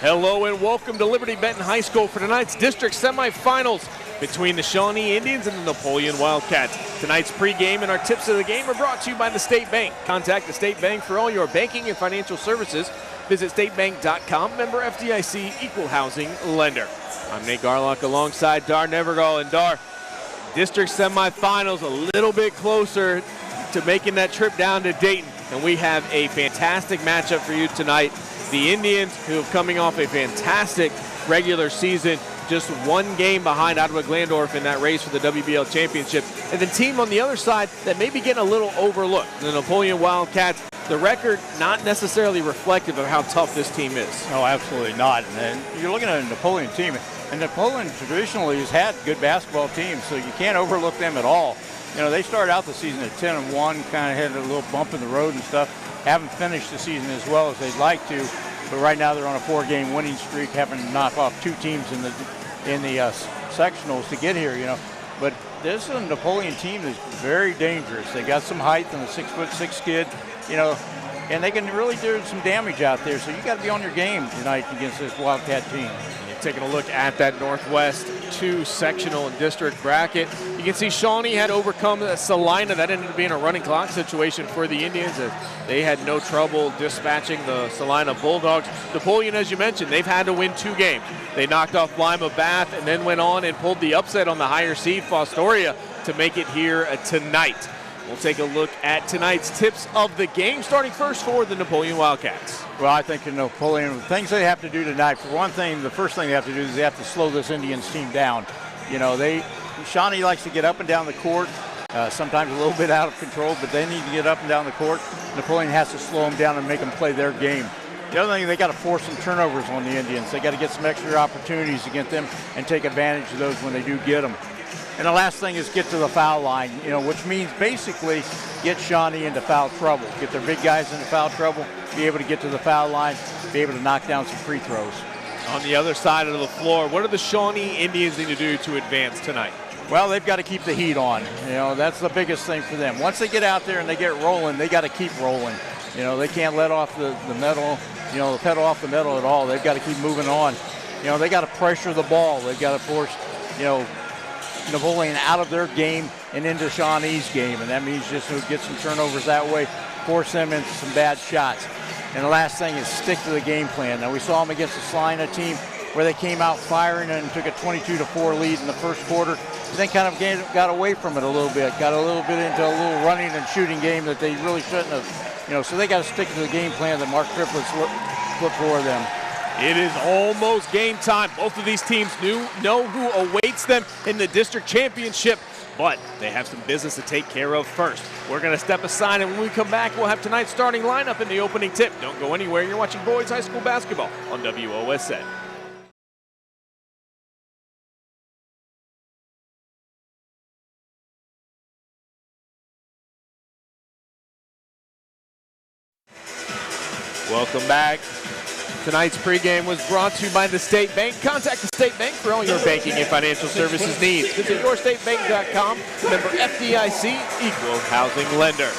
Hello and welcome to Liberty Benton High School for tonight's district semifinals between the Shawnee Indians and the Napoleon Wildcats. Tonight's pregame and our tips of the game are brought to you by the State Bank. Contact the State Bank for all your banking and financial services. Visit statebank.com, member FDIC, equal housing lender. I'm Nate Garlock alongside Dar Nevergall, and Dar, district semifinals a little bit closer to making that trip down to Dayton, and we have a fantastic matchup for you tonight. The Indians, who are coming off a fantastic regular season, just one game behind Ottawa Glandorf in that race for the WBL championship. And the team on the other side that may be getting a little overlooked, the Napoleon Wildcats, the record not necessarily reflective of how tough this team is. No, absolutely not. And you're looking at a Napoleon team, and Napoleon traditionally has had good basketball teams, so you can't overlook them at all. You know, they started out the season at 10-1, kind of had a little bump in the road and stuff. Haven't finished the season as well as they'd like to, but right now they're on a 4-game winning streak, having to knock off 2 teams in the sectionals to get here. You know, but this is a Napoleon team that's very dangerous. They got some height and a 6'6" kid, you know, and they can really do some damage out there. So you got to be on your game tonight against this Wildcat team. Taking a look at that Northwest 2 sectional and district bracket, you can see Shawnee had overcome Salina. That ended up being a running clock situation for the Indians, as they had no trouble dispatching the Salina Bulldogs. Napoleon, as you mentioned, they've had to win 2 games. They knocked off Lima Bath and then went on and pulled the upset on the higher seed Fostoria to make it here tonight. We'll take a look at tonight's tips of the game, starting first for the Napoleon Wildcats. Well, I think in Napoleon, the things they have to do tonight, for one thing, the first thing they have to do is they have to slow this Indians team down. You know, Shawnee likes to get up and down the court, sometimes a little bit out of control, but they need to get up and down the court. Napoleon has to slow them down and make them play their game. The other thing, they got to force some turnovers on the Indians. They got to get some extra opportunities against them and take advantage of those when they do get them. And the last thing is get to the foul line, you know, which means basically get Shawnee into foul trouble, get their big guys into foul trouble, be able to get to the foul line, be able to knock down some free throws. On the other side of the floor, what do the Shawnee Indians need to do to advance tonight? Well, they've got to keep the heat on. You know, that's the biggest thing for them. Once they get out there and they get rolling, they got to keep rolling. You know, they can't let off the metal, you know, the pedal off the metal at all. They've got to keep moving on. You know, they got to pressure the ball. They've got to force, you know, Napoleon out of their game and into Shawnee's game, and that means just to get some turnovers that way, force them into some bad shots. And the last thing is stick to the game plan. Now, we saw them against the Salina team where they came out firing and took a 22-4 lead in the first quarter, and then kind of got away from it a little bit, got a little bit into a little running and shooting game that they really shouldn't have. You know, so they got to stick to the game plan that Mark Triplets put for them. It is almost game time. Both of these teams know who awaits them in the district championship, but they have some business to take care of first. We're going to step aside, and when we come back, we'll have tonight's starting lineup in the opening tip. Don't go anywhere. You're watching boys high school basketball on WOSN. Welcome back. Tonight's pregame was brought to you by the State Bank. Contact the State Bank for all your banking and financial services needs. Visit yourstatebank.com, member FDIC, equal housing lender.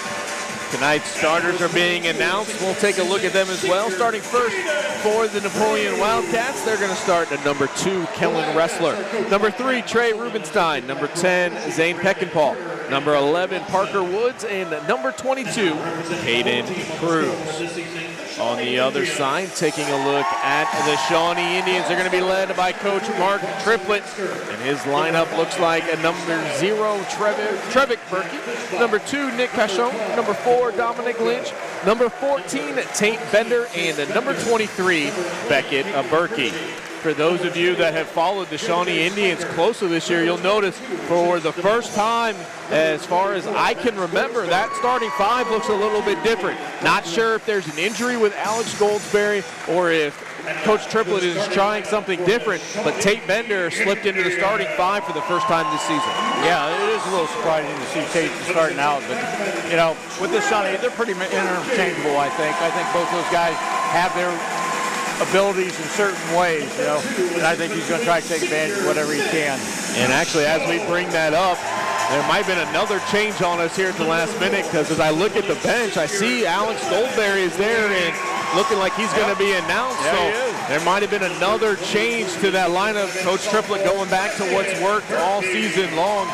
Tonight's starters are being announced. We'll take a look at them as well. Starting first for the Napoleon Wildcats, they're going to start at number 2, Kellen Ressler. Number 3, Trey Rubenstein. Number 10, Zane Peckinpah. Number 11, Parker Woods. And number 22, Caden Cruz. On the other side, taking a look at the Shawnee Indians, they're going to be led by Coach Mark Triplett, and his lineup looks like a number 0, Trevick Berkey, number 2, Nick Cachon, number 4, Dominic Lynch, number 14, Tate Bender, and number 23, Beckett Berkey. For those of you that have followed the Shawnee Indians closely this year, you'll notice for the first time, as far as I can remember, that starting 5 looks a little bit different. Not sure if there's an injury with Alex Goldsberry or if Coach Triplett is trying something different, but Tate Bender slipped into the starting 5 for the first time this season. Yeah, it is a little surprising to see Tate starting out, but, you know, with this Shawnee, they're pretty interchangeable, I think. I think both those guys have their abilities in certain ways, you know, and I think he's going to try to take advantage of whatever he can. And actually, as we bring that up, there might have been another change on us here at the last minute, because as I look at the bench, I see Alex Goldberry is there and looking like he's going to be announced. Yeah, so he is. there might have been another change to that lineup. Coach Triplett going back to what's worked all season long,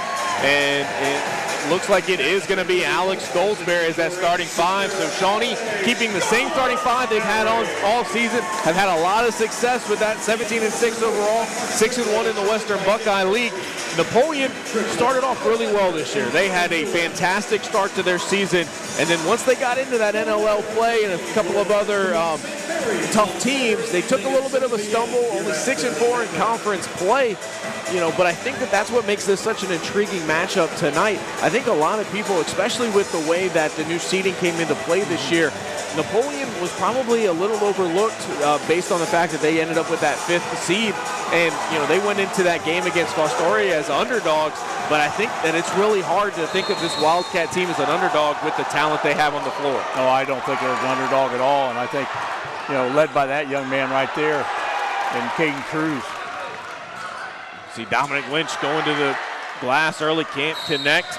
and it looks like it is going to be Alex Goldsberry as that starting five. So Shawnee keeping the same starting five they've had on all season, have had a lot of success with that 17-6 overall, 6-1 in the Western Buckeye League. Napoleon started off really well this year. They had a fantastic start to their season, and then once they got into that NLL play and a couple of other tough teams, they took a little bit of a stumble, only 6-4 in conference play. But I think that's what makes this such an intriguing matchup tonight. I think a lot of people, especially with the way that the new seeding came into play this year, Napoleon was probably a little overlooked based on the fact that they ended up with that 5th seed. And, they went into that game against Fostoria as underdogs. But I think that it's really hard to think of this Wildcat team as an underdog with the talent they have on the floor. No, I don't think they're an underdog at all. And I think, led by that young man right there and Caden Cruz. See Dominic Lynch going to the glass early, can't connect.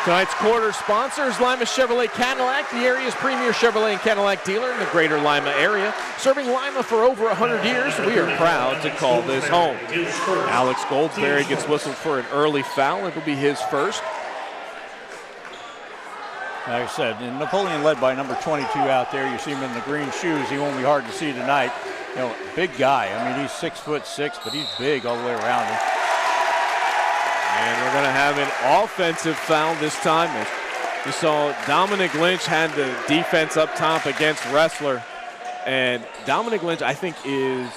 Tonight's quarter sponsors, Lima Chevrolet Cadillac, the area's premier Chevrolet and Cadillac dealer in the greater Lima area. Serving Lima for over 100 years, we are proud to call this home. Alex Goldsberry gets whistled for an early foul. It'll be his first. Like I said, Napoleon led by number 22 out there. You see him in the green shoes. He won't be hard to see tonight. Big guy. I mean, he's 6'6", but he's big all the way around him. And we're going to have an offensive foul this time. As we saw Dominic Lynch had the defense up top against Wrestler. And Dominic Lynch, I think, is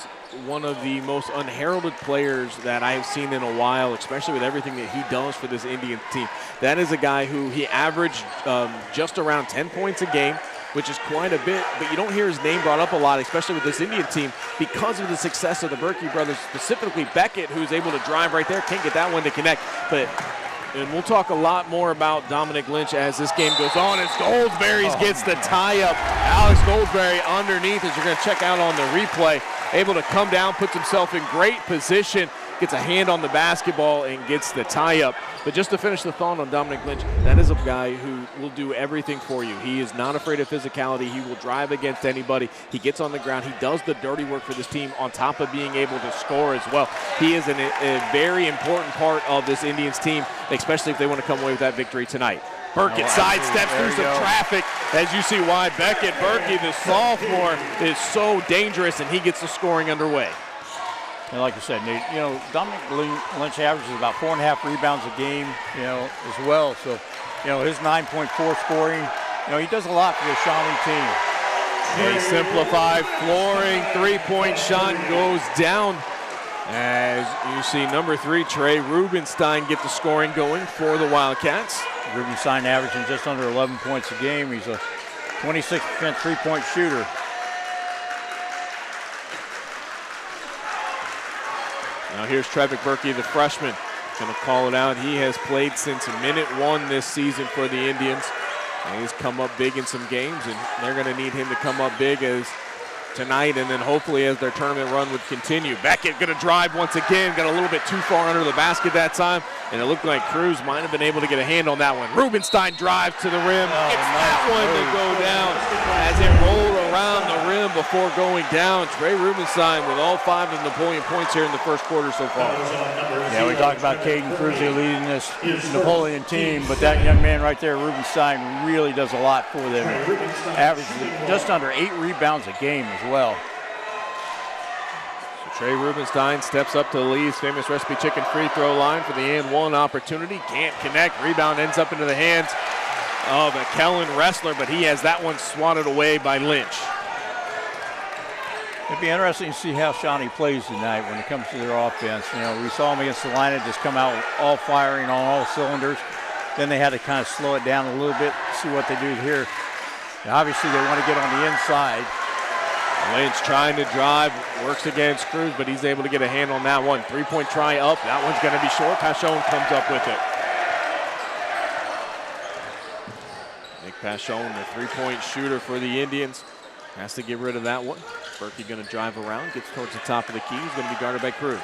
one of the most unheralded players that I've seen in a while, especially with everything that he does for this Indian team. That is a guy who he averaged just around 10 points a game, which is quite a bit, but you don't hear his name brought up a lot, especially with this Indian team, because of the success of the Berkey brothers, specifically Beckett, who's able to drive right there, can't get that one to connect. And we'll talk a lot more about Dominic Lynch as this game goes on, as Goldsberry gets the tie-up. Alex Goldsberry underneath, as you're going to check out on the replay, able to come down, puts himself in great position, gets a hand on the basketball and gets the tie-up. But just to finish the thought on Dominic Lynch, that is a guy who will do everything for you. He is not afraid of physicality. He will drive against anybody. He gets on the ground. He does the dirty work for this team on top of being able to score as well. He is a very important part of this Indians team, especially if they want to come away with that victory tonight. Burkett sidesteps through some traffic, as you see why Beckett Berkey, the sophomore, is so dangerous, and he gets the scoring underway. And like I said, Nate, Dominic Lynch averages about 4.5 rebounds a game, as well. So, his 9.4 scoring, he does a lot for the Shawnee team. A simplified flooring three-point shot goes down. As you see number 3, Trey Rubenstein, get the scoring going for the Wildcats. Rubenstein averaging just under 11 points a game. He's a 26% three-point shooter. Now here's Trevick Berkey, the freshman, going to call it out. He has played since minute 1 this season for the Indians. And he's come up big in some games, and they're going to need him to come up big as tonight, and then hopefully as their tournament run would continue. Beckett going to drive once again, got a little bit too far under the basket that time, and it looked like Cruz might have been able to get a hand on that one. Rubenstein drives to the rim, gets that one to go down as it rolled around the rim before going down. Trey Rubenstein with all 5 of Napoleon points here in the first quarter so far. Yeah, we talked about Caden Cruz leading this Napoleon team, but that young man right there, Rubenstein, really does a lot for them. Averaging just under 8 rebounds a game as well. So Trey Rubenstein steps up to Lee's famous recipe chicken free throw line for the and one opportunity. Can't connect. Rebound ends up into the hands of a Kellen Wrestler, but he has that one swatted away by Lynch. It'd be interesting to see how Shawnee plays tonight when it comes to their offense. We saw them against Salina just come out all firing on all cylinders. Then they had to kind of slow it down a little bit, see what they do here. And obviously they want to get on the inside. Lynch trying to drive, works against Cruz, but he's able to get a hand on that one. 3-point try up, that one's going to be short. Pashon comes up with it. Nick Pashon, the 3-point shooter for the Indians, has to get rid of that one. Berkey going to drive around, gets towards the top of the key. He's going to be guarded by Cruz.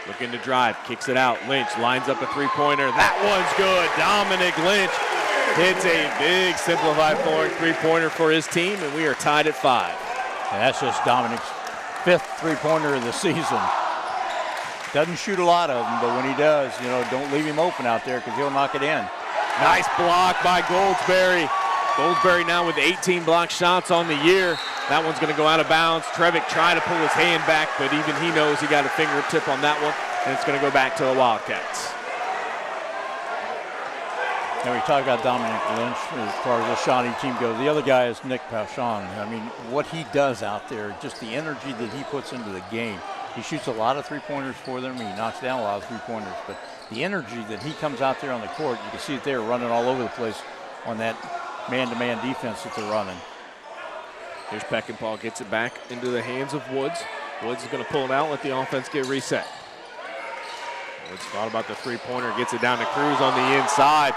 Looking to drive, kicks it out. Lynch lines up a 3-pointer. That one's good. Dominic Lynch hits a big simplified flooring 3-pointer for his team, and we are tied at 5. And that's just Dominic's 5th three-pointer of the season. Doesn't shoot a lot of them, but when he does, you know, don't leave him open out there because he'll knock it in. Nice block by Goldsberry. Goldsberry now with 18 block shots on the year. That one's going to go out of bounds. Trevick trying to pull his hand back, but even he knows he got a fingertip on that one, and it's going to go back to the Wildcats. And we talk about Dominic Lynch as far as the Shawnee team goes. The other guy is Nick Pauchon. I mean, what he does out there, just the energy that he puts into the game. He shoots a lot of three-pointers for them. He knocks down a lot of three-pointers, but the energy that he comes out there on the court, you can see it there running all over the place on that man-to-man defense that they're running. Here's Peckinpah, gets it back into the hands of Woods. Woods is going to pull it out, let the offense get reset. Woods thought about the three-pointer, gets it down to Cruz on the inside.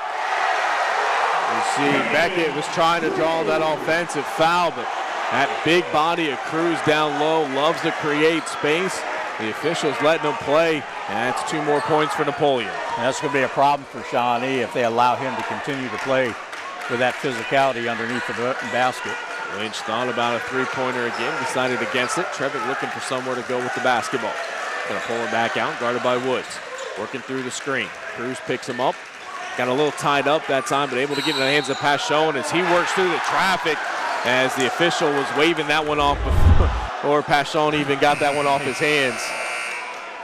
You see Beckett was trying to draw that offensive foul, but that big body of Cruz down low loves to create space. The officials letting him play, and that's 2 more points for Napoleon. And that's going to be a problem for Shawnee if they allow him to continue to play with that physicality underneath the basket. Lynch thought about a three-pointer again, decided against it. Trevick looking for somewhere to go with the basketball. Gonna pull him back out, guarded by Woods. Working through the screen. Cruz picks him up. Got a little tied up that time, but able to get in the hands of Pauchon as he works through the traffic, as the official was waving that one off before Pauchon even got that one off his hands.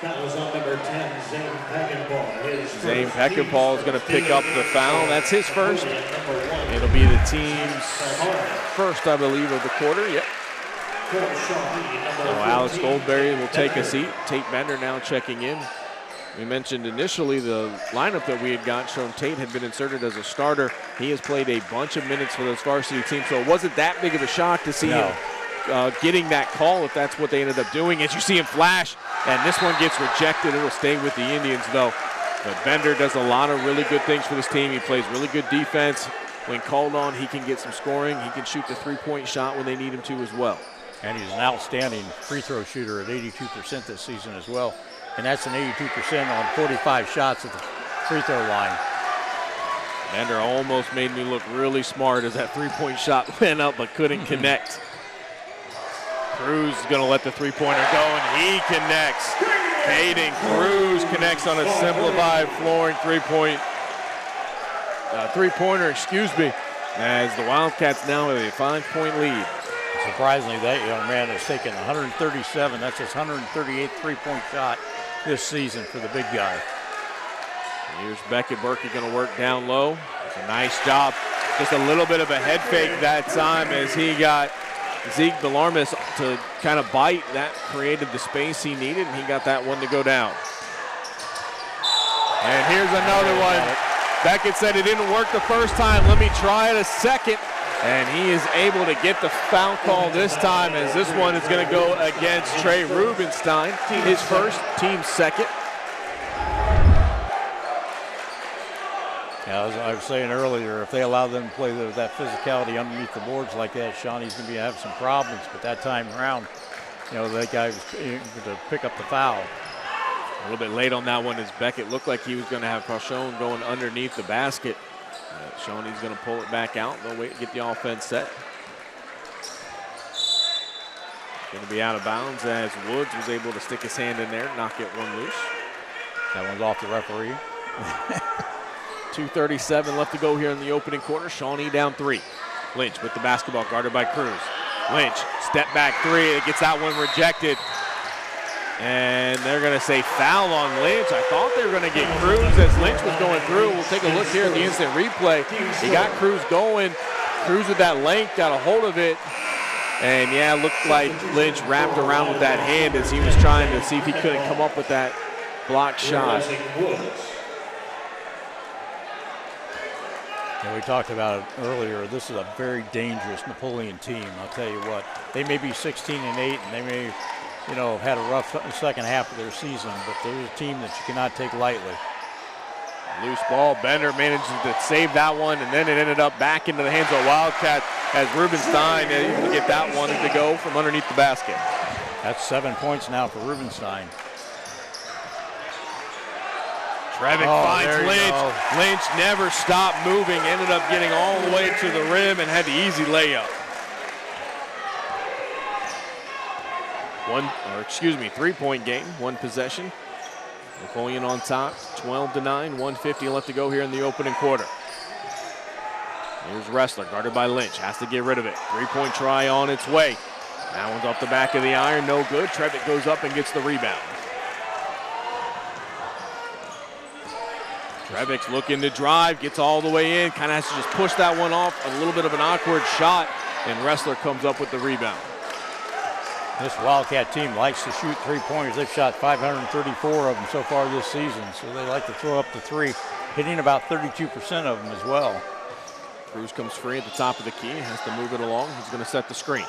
That was on number 10, Zane Peckinpah. Zane Peckinpah is going to pick up the foul. That's his first. It'll be the team's first, I believe, of the quarter. Yep. So Alex Goldberry will take a seat. Tate Bender now checking in. We mentioned initially the lineup that we had got shown Tate had been inserted as a starter. He has played a bunch of minutes for those varsity teams, so it wasn't that big of a shock to see him getting that call if that's what they ended up doing. As you see him flash, and this one gets rejected. It'll stay with the Indians, though. But Bender does a lot of really good things for this team. He plays really good defense. When called on, he can get some scoring. He can shoot the three-point shot when they need him to as well. And he's an outstanding free throw shooter at 82% this season as well. And that's an 82% on 45 shots at the free throw line. Bender almost made me look really smart as that three-point shot went up but couldn't connect. Cruz is going to let the three-pointer go, and he connects. Caden Cruz connects on a simplified flooring three-pointer, as the Wildcats now have a 5-point lead. Surprisingly, that young man has taken 137. That's his 138th three-point shot this season for the big guy. Here's Beckett Berkey going to work down low. It's a nice job. Just a little bit of a head fake that time as he got Zeke Bellarmis to kind of bite. That created the space he needed, and he got that one to go down. And here's another one. Beckett said it didn't work the first time. Let me try it a second. And he is able to get the foul call this time, as this one is going to go against Trey Rubenstein, his first, team's second. Yeah, as I was saying earlier, if they allow them to play that physicality underneath the boards like that, Shawnee's going to have some problems. But that time around, you know, that guy was able to pick up the foul. A little bit late on that one as Beckett looked like he was going to have Pauchon going underneath the basket. Shawnee's going to pull it back out. They'll wait to get the offense set. Going to be out of bounds as Woods was able to stick his hand in there, not get one loose. That one's off the referee. 2:37 left to go here in the opening quarter. Shawnee down 3. Lynch with the basketball, guarded by Cruz. Lynch, step back 3. It gets that one rejected. And they're going to say foul on Lynch. I thought they were going to get Cruz as Lynch was going through. We'll take a look here at the instant replay. He got Cruz going. Cruz with that length got a hold of it. And yeah, it looked like Lynch wrapped around with that hand as he was trying to see if he couldn't come up with that block shot. And we talked about it earlier. This is a very dangerous Napoleon team. I'll tell you what. They may be 16-8, and they may, you know, had a rough second half of their season, but they're a team that you cannot take lightly. Loose ball. Bender manages to save that one, and then it ended up back into the hands of Wildcat as Rubenstein able to get that one to go from underneath the basket. That's 7 points now for Rubenstein. Trevick finds Lynch. Lynch never stopped moving, ended up getting all the way to the rim and had the easy layup. 3-point game, one possession. Napoleon on top, 12-9, 1:50 left to go here in the opening quarter. Here's Wrestler, guarded by Lynch, has to get rid of it. 3-point try on its way. That one's off the back of the iron, no good. Trevick goes up and gets the rebound. Trevick's looking to drive, gets all the way in, kind of has to just push that one off. A little bit of an awkward shot, and Wrestler comes up with the rebound. This Wildcat team likes to shoot three-pointers. They've shot 534 of them so far this season, so they like to throw up the three, hitting about 32% of them as well. Cruz comes free at the top of the key, has to move it along. He's going to set the screen.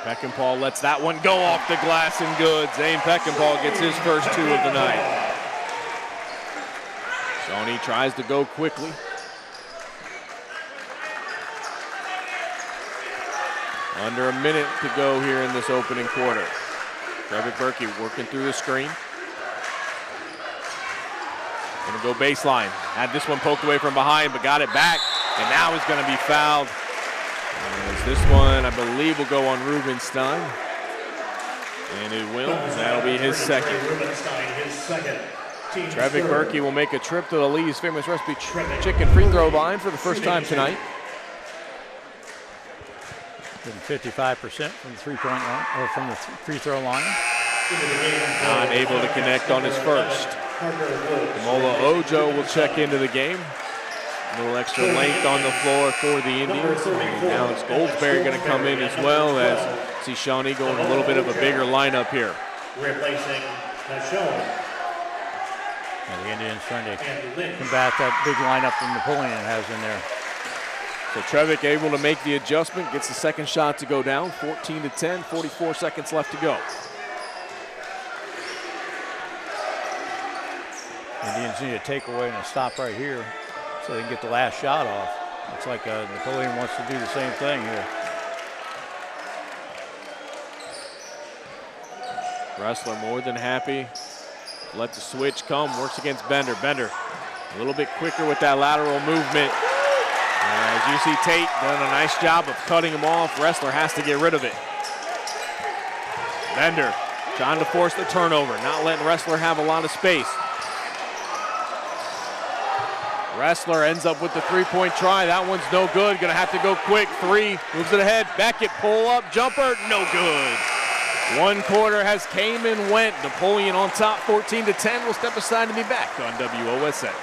Peckinpah lets that one go off the glass and good. Zane Peckinpah gets his first two of the night. Shawnee tries to go quickly. Under a minute to go here in this opening quarter. Trevor Berkey working through the screen. Gonna go baseline. Had this one poked away from behind, but got it back. And now he's gonna be fouled. As this one, I believe, will go on Rubenstein. And it will. That'll be his second. Trevick Berkey will make a trip to the Lee's Famous Recipe Chicken free throw line for the first time tonight. 55% from the three-point line, or from the free throw line. Not able to connect on his first. Mola Ojo will check into the game. A little extra length on the floor for the Indians. And now it's Goldsberry going to come in as well, as see Shawnee going a little bit of a bigger lineup here. Replacing Shawnee. And the Indians trying to combat that big lineup that Napoleon has in there. So Trevick able to make the adjustment, gets the second shot to go down, 14-10, 44 seconds left to go. Indians need a takeaway and a stop right here so they can get the last shot off. Looks like Napoleon wants to do the same thing here. Wrestler more than happy. Let the switch come, works against Bender. Bender a little bit quicker with that lateral movement. As you see Tate doing a nice job of cutting him off. Wrestler has to get rid of it. Bender trying to force the turnover, not letting Wrestler have a lot of space. Wrestler ends up with the three-point try. That one's no good. Gonna have to go quick. Three, moves it ahead. Beckett, pull up, jumper, no good. One quarter has came and went. Napoleon on top, 14-10. We'll step aside and be back on WOSN.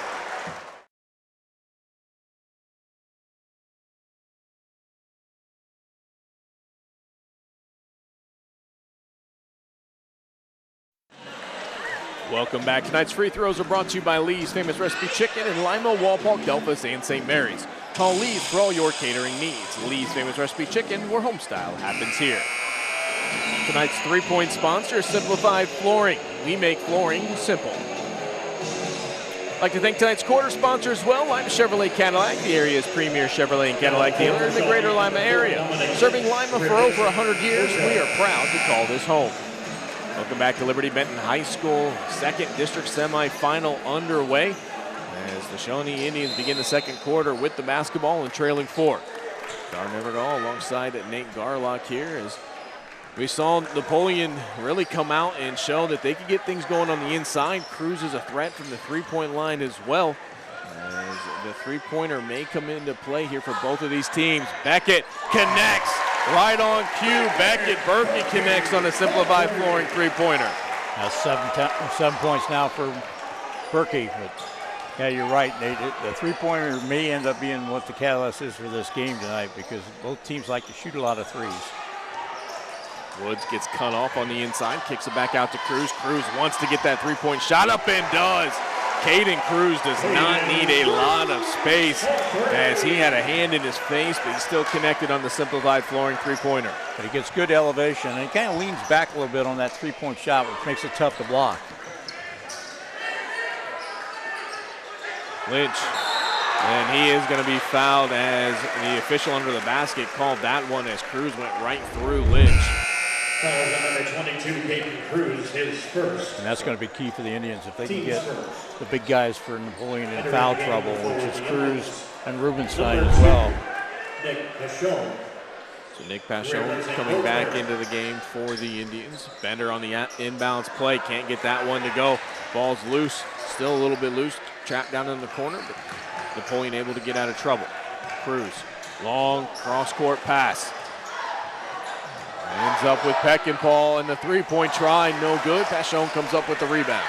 Welcome back. Tonight's free throws are brought to you by Lee's Famous Recipe Chicken in Lima, Walpole, Delphus, and St. Mary's. Call Lee's for all your catering needs. Lee's Famous Recipe Chicken, where homestyle happens here. Tonight's three-point sponsor is Simplified Flooring. We make flooring simple. I'd like to thank tonight's quarter sponsor as well, Lima Chevrolet Cadillac, the area's premier Chevrolet and Cadillac dealer in the greater Lima area. Serving Lima for over 100 years, we are proud to call this home. Welcome back to Liberty Benton High School. Second district semifinal underway as the Shawnee Indians begin the second quarter with the basketball and trailing 4. Dar Nevergall alongside Nate Garlock here as we saw Napoleon really come out and show that they could get things going on the inside. Cruz is a threat from the three-point line as well, as the three-pointer may come into play here for both of these teams. Beckett connects. Right on cue, Beckett. Berkey connects on a Simplified Flooring three-pointer. That's 7 points now for Berkey. But yeah, you're right, Nate. The three-pointer may end up being what the catalyst is for this game tonight because both teams like to shoot a lot of threes. Woods gets cut off on the inside, kicks it back out to Cruz. Cruz wants to get that three-point shot up and does. Caden Cruz does not need a lot of space as he had a hand in his face, but he's still connected on the Simplified Flooring three-pointer. But he gets good elevation, and he kind of leans back a little bit on that three-point shot, which makes it tough to block. Lynch, and he is going to be fouled as the official under the basket called that one as Cruz went right through Lynch. Number 22, Caden Cruz, his first. And that's going to be key for the Indians if they can get the big guys for Napoleon in foul trouble, which is Cruz and Rubenstein as well. Nick Michon. So Nick Pashon coming back into the game for the Indians. Bender on the inbounds play, can't get that one to go. Ball's loose, still a little bit loose, trapped down in the corner, but Napoleon able to get out of trouble. Cruz, long cross-court pass. Ends up with Peckinpah, and the three-point try, no good. Pashon comes up with the rebound.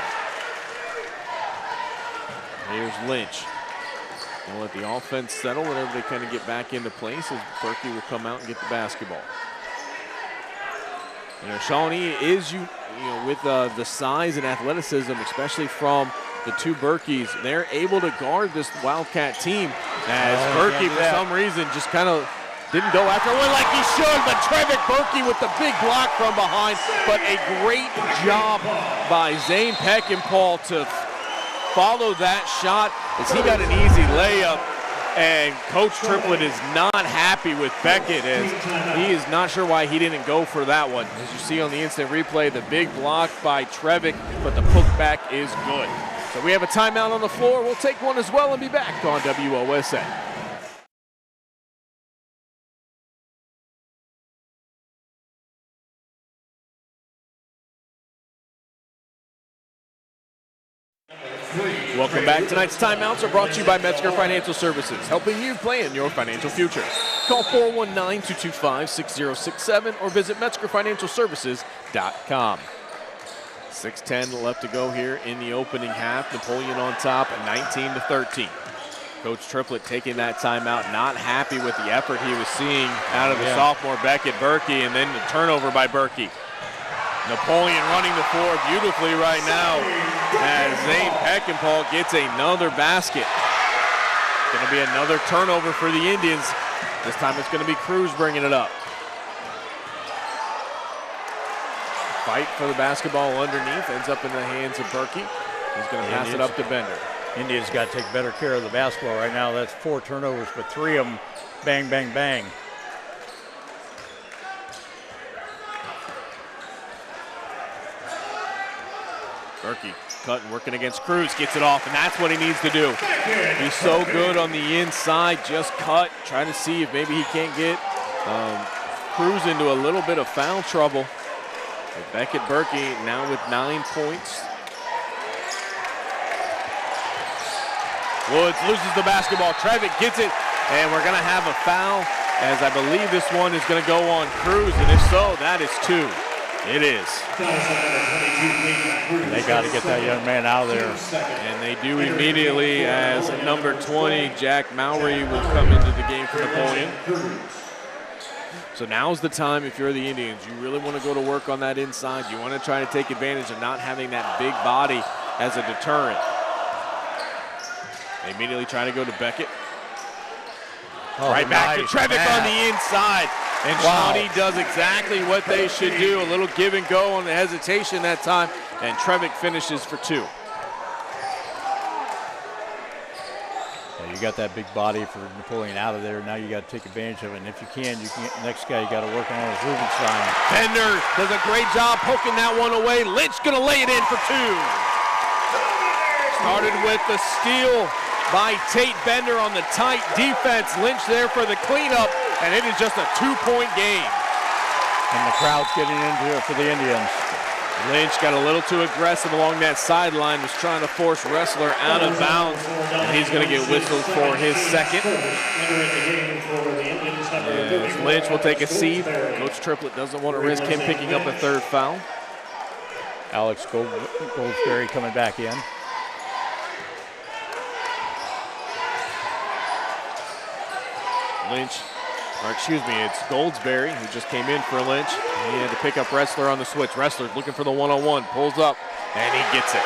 Here's Lynch. They'll let the offense settle whenever they kind of get back into place as Berkey will come out and get the basketball. You know, Shawnee is, with the size and athleticism, especially from the two Berkeys, they're able to guard this Wildcat team as Berkey, for some reason, just kind of didn't go after it like he should, but Trevick Berkey with the big block from behind, but a great job by Zane Peckinpah to follow that shot as he got an easy layup, and Coach Triplett is not happy with Beckett as he is not sure why he didn't go for that one. As you see on the instant replay, the big block by Trevick, but the putback is good. So we have a timeout on the floor. We'll take one as well and be back on WOSN. Welcome back. Tonight's timeouts are brought to you by Metzger Financial Services, helping you plan your financial future. Call 419-225-6067 or visit MetzgerFinancialServices.com. 6:10 left to go here in the opening half. Napoleon on top at 19-13. Coach Triplett taking that timeout, not happy with the effort he was seeing out of the sophomore Beckett Berkey, and then the turnover by Berkey. Napoleon running the floor beautifully right now as Zane Peckinpah gets another basket. Going to be another turnover for the Indians. This time it's going to be Cruz bringing it up. Fight for the basketball underneath, ends up in the hands of Berkey. He's going to pass it up to Bender. Indians got to take better care of the basketball right now. That's 4 turnovers, but 3 of them bang, bang, bang. Berkey cutting, working against Cruz, gets it off, and that's what he needs to do. He's so good on the inside, just cut, trying to see if maybe he can't get Cruz into a little bit of foul trouble. But Beckett Berkey now with 9 points. Woods loses the basketball. Trevick gets it, and we're going to have a foul, as I believe this one is going to go on Cruz, and if so, that is 2. It is. They got to get that young man out of there. And they do immediately as number 20, Jack Mowry, will come into the game for Napoleon. So now's the time, if you're the Indians, you really want to go to work on that inside. You want to try to take advantage of not having that big body as a deterrent. They immediately try to go to Beckett. Right back to Trevick on the inside. And Shawnee does exactly what they should do. A little give and go on the hesitation that time. And Trevick finishes for 2. Yeah, you got that big body for Napoleon out of there. Now you got to take advantage of it. And if you can, next guy you got to work on is Rubenstein. Bender does a great job poking that one away. Lynch going to lay it in for 2. Started with the steal by Tate Bender on the tight defense. Lynch there for the cleanup, and it is just a 2-point game. And the crowd's getting into it for the Indians. Lynch got a little too aggressive along that sideline, was trying to force Wrestler out of bounds, and he's going to get whistled for his second. Yes, Lynch will take a seat. Coach Triplett doesn't want to risk him picking up a 3rd foul. Alex Goldsberry coming back in. Lynch, or excuse me, it's Goldsberry who just came in for Lynch. He had to pick up Wrestler on the switch. Wrestler looking for the one-on-one, pulls up, and he gets it.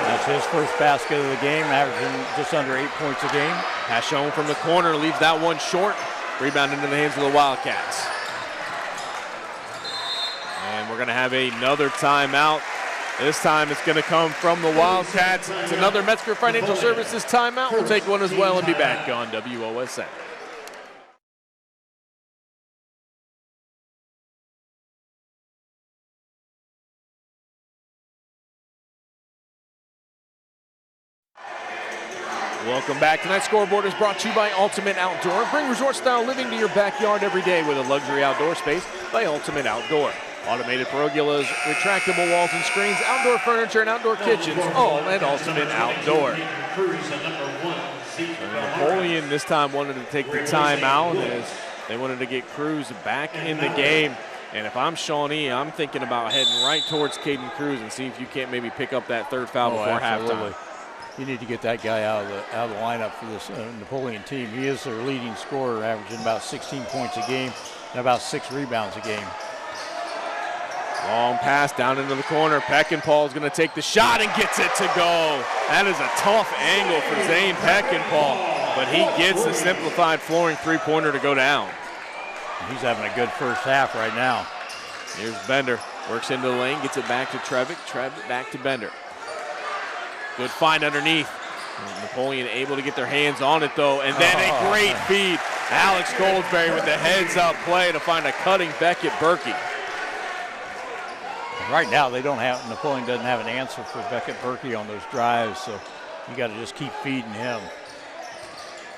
That's his first basket of the game, averaging just under 8 points a game. Pashon from the corner leaves that one short. Rebound into the hands of the Wildcats. And we're going to have another timeout. This time it's going to come from the Wildcats. It's another Metzger Financial Services timeout. We'll take one as well and be back on WOSN. Welcome back. Tonight's scoreboard is brought to you by Ultimate Outdoor. Bring resort-style living to your backyard every day with a luxury outdoor space by Ultimate Outdoor. Automated pergolas, retractable walls and screens, outdoor furniture, and outdoor kitchens, all at Ultimate Outdoor. Napoleon this time wanted to take the timeout as they wanted to get Cruz back in the game. And if I'm Shawnee, I'm thinking about heading right towards Caden Cruz and see if you can't maybe pick up that third foul before halftime. You need to get that guy out of the lineup for this Napoleon team. He is their leading scorer, averaging about 16 points a game and about 6 rebounds a game. Long pass down into the corner. Peckinpah is going to take the shot and gets it to go. That is a tough angle for Zane Peckinpah, but he gets the simplified flooring three-pointer to go down. He's having a good first half right now. Here's Bender. Works into the lane, gets it back to Trevick. Trevick back to Bender. Good find underneath. Napoleon able to get their hands on it though, and then a great feed. Alex Goldsberry with the heads-up play to find a cutting Beckett Berkey. Right now, Napoleon doesn't have an answer for Beckett Berkey on those drives, so you got to just keep feeding him.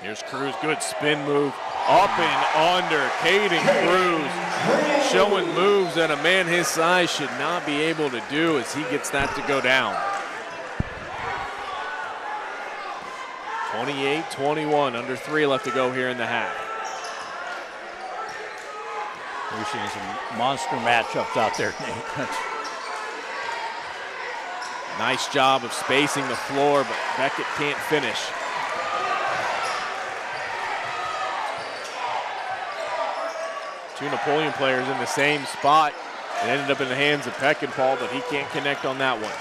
Here's Cruz, good spin move, up and under. Caden Cruz showing moves that a man his size should not be able to do as he gets that to go down. 28-21, under 3 left to go here in the half. We're seeing some monster matchups out there, Nate. Nice job of spacing the floor, but Beckett can't finish. Two Napoleon players in the same spot. It ended up in the hands of Peckinpah, but he can't connect on that one.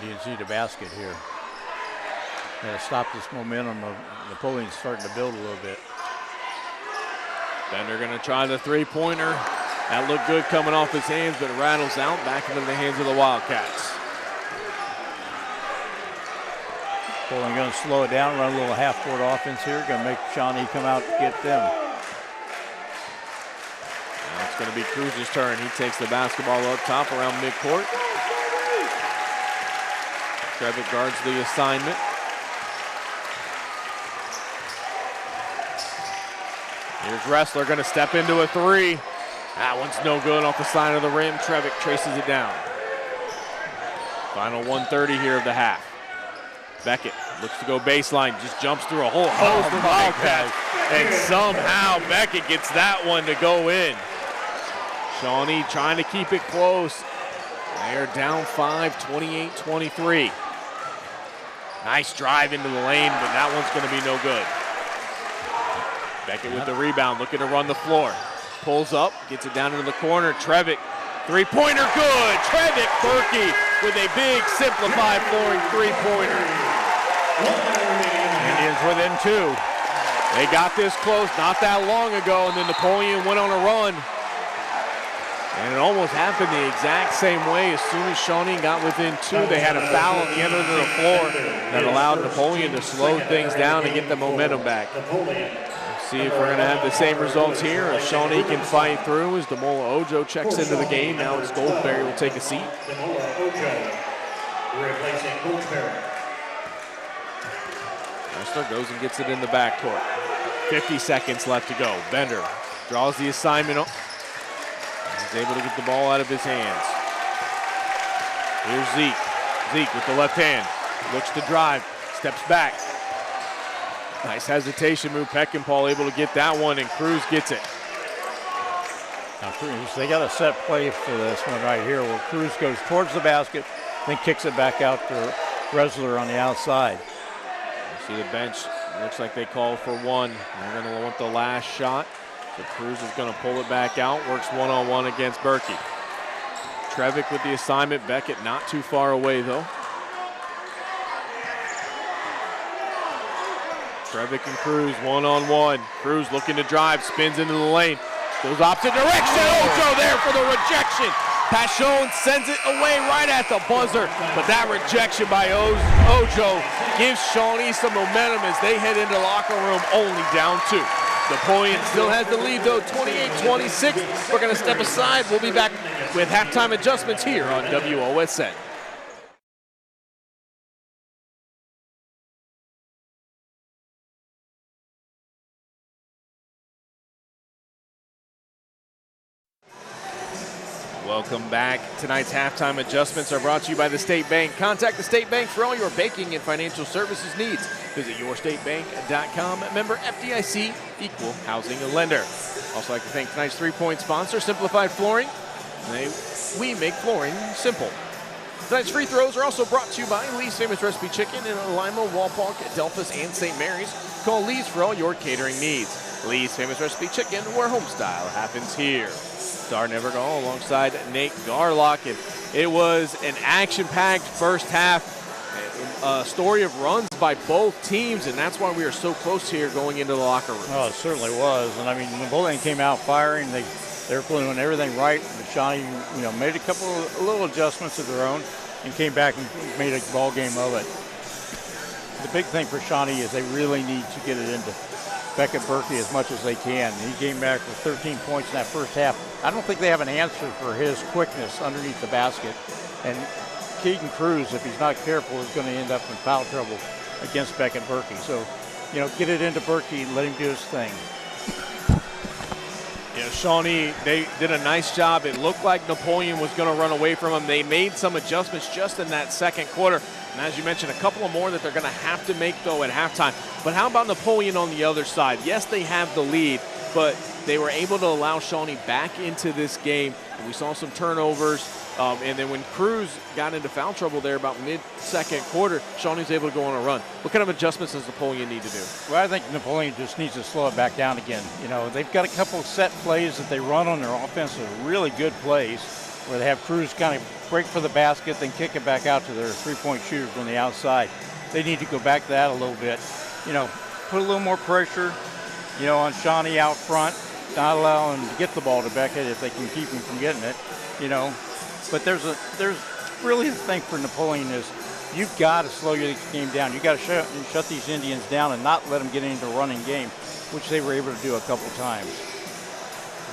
Indians need a basket here. Got to stop this momentum of Napoleon's starting to build a little bit. Bender going to try the three-pointer. That looked good coming off his hands, but it rattles out back into the hands of the Wildcats. Napoleon going to slow it down, run a little half-court offense here. Going to make Shawnee come out and get them. Now it's going to be Cruz's turn. He takes the basketball up top around midcourt. Trevick guards the assignment. Here's Ressler going to step into a three. That one's no good off the side of the rim. Trevick traces it down. Final 1:30 here of the half. Beckett looks to go baseline, just jumps through a whole host of Wildcats. And somehow Beckett gets that one to go in. Shawnee trying to keep it close. They're down 5, 28-23. Nice drive into the lane, but that one's going to be no good. Beckett with the rebound, looking to run the floor. Pulls up, gets it down into the corner. Trevick, three-pointer good. Trevick Berkey with a big simplified flooring three-pointer. Indians within 2. They got this close not that long ago, and then Napoleon went on a run. And it almost happened the exact same way. As soon as Shawnee got within 2, they had a foul on the end of the floor that allowed Napoleon to slow things down and get the momentum back. See if we're going to have the same results here. If Shawnee can fight through as Demola Ojo checks into the game. Now it's Goldberry will take a seat. Demola Ojo replacing Goldberry. Ressler goes and gets it in the backcourt. 50 seconds left to go. Bender draws the assignment. He's able to get the ball out of his hands. Here's Zeke. Zeke with the left hand. Looks to drive. Steps back. Nice hesitation move. Peckinpah able to get that one, and Cruz gets it. Now Cruz, they got a set play for this one right here where Cruz goes towards the basket, then kicks it back out to Ressler on the outside. You see the bench. Looks like they called for one. They're going to want the last shot. So Cruz is going to pull it back out. Works one-on-one against Berkey. Trevick with the assignment. Beckett not too far away, though. Trevick and Cruz one-on-one. Cruz looking to drive. Spins into the lane. Goes opposite direction. Ojo there for the rejection. Pashon sends it away right at the buzzer, but that rejection by Ojo gives Shawnee some momentum as they head into the locker room only down 2. Napoleon still has the lead though, 28-26. We're gonna step aside. We'll be back with halftime adjustments here on WOSN. Welcome back. Tonight's halftime adjustments are brought to you by the State Bank. Contact the State Bank for all your banking and financial services needs. Visit yourstatebank.com. Member FDIC, equal housing lender. Also like to thank tonight's three-point sponsor, Simplified Flooring. We make flooring simple. Tonight's free throws are also brought to you by Lee's Famous Recipe Chicken in Lima, Walpock, Delphus, and St. Mary's. Call Lee's for all your catering needs. Lee's Famous Recipe Chicken, where home style happens here. Star Never Go alongside Nate Garlock. And it was an action-packed first half. A story of runs by both teams, and that's why we are so close here going into the locker room. Oh, it certainly was. And I mean, Napoleon came out firing. They were doing everything right. But Shawnee, made a couple of little adjustments of their own and came back and made a ball game of it. The big thing for Shawnee is they really need to get it into Beckett Berkey as much as they can. He came back with 13 points in that first half. I don't think they have an answer for his quickness underneath the basket. And Caden Cruz, if he's not careful, is going to end up in foul trouble against Beckett Berkey. So, get it into Berkey and let him do his thing. Shawnee, they did a nice job. It looked like Napoleon was going to run away from him. They made some adjustments just in that second quarter. And as you mentioned, a couple of more that they're going to have to make, though, at halftime. But how about Napoleon on the other side? Yes, they have the lead, but they were able to allow Shawnee back into this game. And we saw some turnovers. And then when Cruz got into foul trouble there about mid-second quarter, Shawnee was able to go on a run. What kind of adjustments does Napoleon need to do? Well, I think Napoleon just needs to slow it back down again. They've got a couple of set plays that they run on their offense that are really good plays where they have Cruz kind of break for the basket, then kick it back out to their three-point shooters on the outside. They need to go back to that a little bit. Put a little more pressure, on Shawnee out front, not allow him to get the ball to Beckett if they can keep him from getting it, But there's really the thing for Napoleon is you've got to slow your game down. You've got to shut these Indians down and not let them get into a running game, which they were able to do a couple times.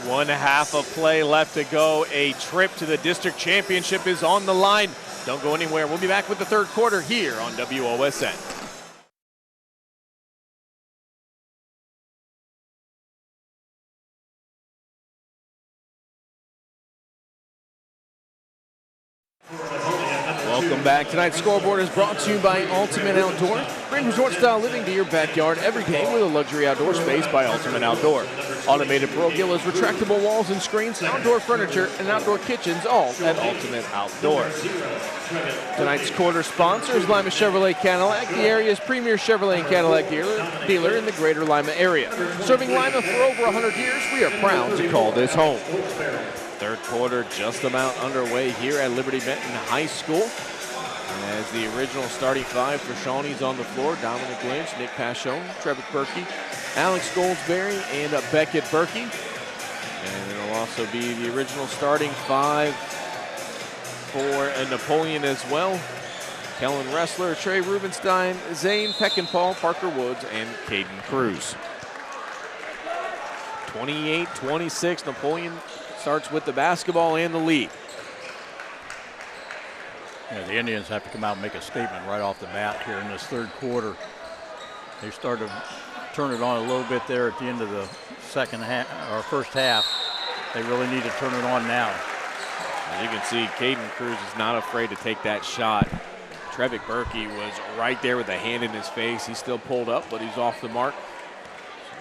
1/2 of play left to go. A trip to the district championship is on the line. Don't go anywhere. We'll be back with the third quarter here on WOSN. Welcome back. Tonight's scoreboard is brought to you by Ultimate Outdoor. Bring resort-style living to your backyard every day with a luxury outdoor space by Ultimate Outdoor. Automated pergolas, retractable walls and screens, outdoor furniture, and outdoor kitchens, all at Ultimate Outdoor. Tonight's quarter sponsor is Lima Chevrolet Cadillac, the area's premier Chevrolet and Cadillac dealer in the greater Lima area. Serving Lima for over 100 years, we are proud to call this home. Third quarter just about underway here at Liberty Benton High School. As the original starting five for Shawnee's on the floor, Dominic Lynch, Nick Pashon, Trevor Berkey, Alex Goldsberry, and Beckett Berkey. And it'll also be the original starting five for Napoleon as well. Kellen Ressler, Trey Rubenstein, Zane Peckinpah, Parker Woods, and Caden Cruz. 28-26, Napoleon starts with the basketball and the lead. Yeah, the Indians have to come out and make a statement right off the bat here in this third quarter. They started to turn it on a little bit there at the end of the second half or first half. They really need to turn it on now. As you can see, Caden Cruz is not afraid to take that shot. Trevick Berkey was right there with a hand in his face. He's still pulled up, but he's off the mark.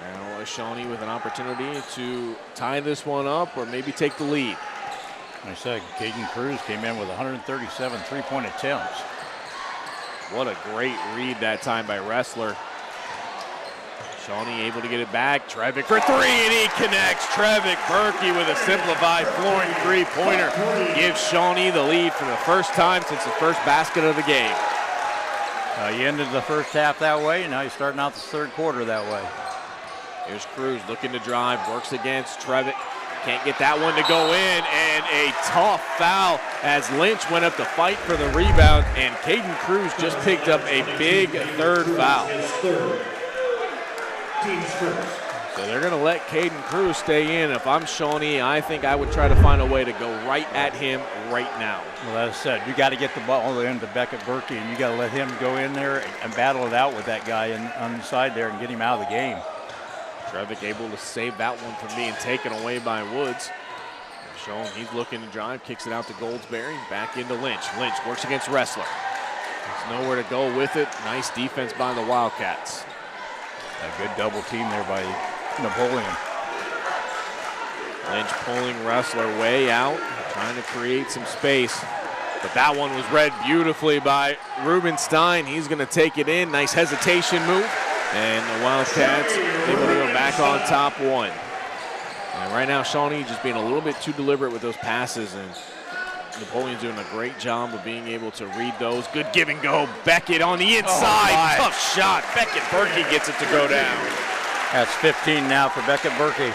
Now Shawnee with an opportunity to tie this one up or maybe take the lead. I said Caden Cruz came in with 137 three-point attempts. What a great read that time by Ressler. Shawnee able to get it back. Trevick for three, and he connects. Trevick Berkey with a simplified flooring three-pointer gives Shawnee the lead for the first time since the first basket of the game. You ended the first half that way, and now you're starting out the third quarter that way. Here's Cruz looking to drive, works against Trevick. can't get that one to go in, and a tough foul as Lynch went up to fight for the rebound, and Caden Cruz just picked up a big third foul. So they're going to let Caden Cruz stay in. If I'm Shawnee, I think I would try to find a way to go right at him right now. Well, as I said, you got to get the ball into Beckett Berkey, and you got to let him go in there and battle it out with that guy on the side there and get him out of the game. Trevick able to save that one from being taken away by Woods. Shown he's looking to drive, kicks it out to Goldsberry, back into Lynch. Lynch works against Wrestler. There's nowhere to go with it. Nice defense by the Wildcats. A good double team there by Napoleon. Lynch pulling Wrestler way out, trying to create some space. But that one was read beautifully by Rubenstein. He's going to take it in. Nice hesitation move. And the Wildcats able to go back on top one. And right now, Shawnee just being a little bit too deliberate with those passes, and Napoleon's doing a great job of being able to read those. Good give and go. Beckett on the inside. Tough shot. Beckett Berkey gets it to go down. That's 15 now for Beckett Berkey.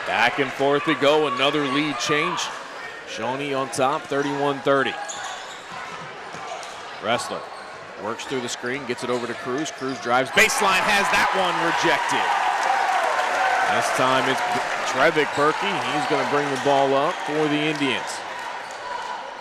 Back and forth we go. Another lead change. Shawnee on top, 31-30. Wrestler works through the screen, gets it over to Cruz. Cruz drives baseline, has that one rejected. This time it's Trevick Berkey. He's going to bring the ball up for the Indians.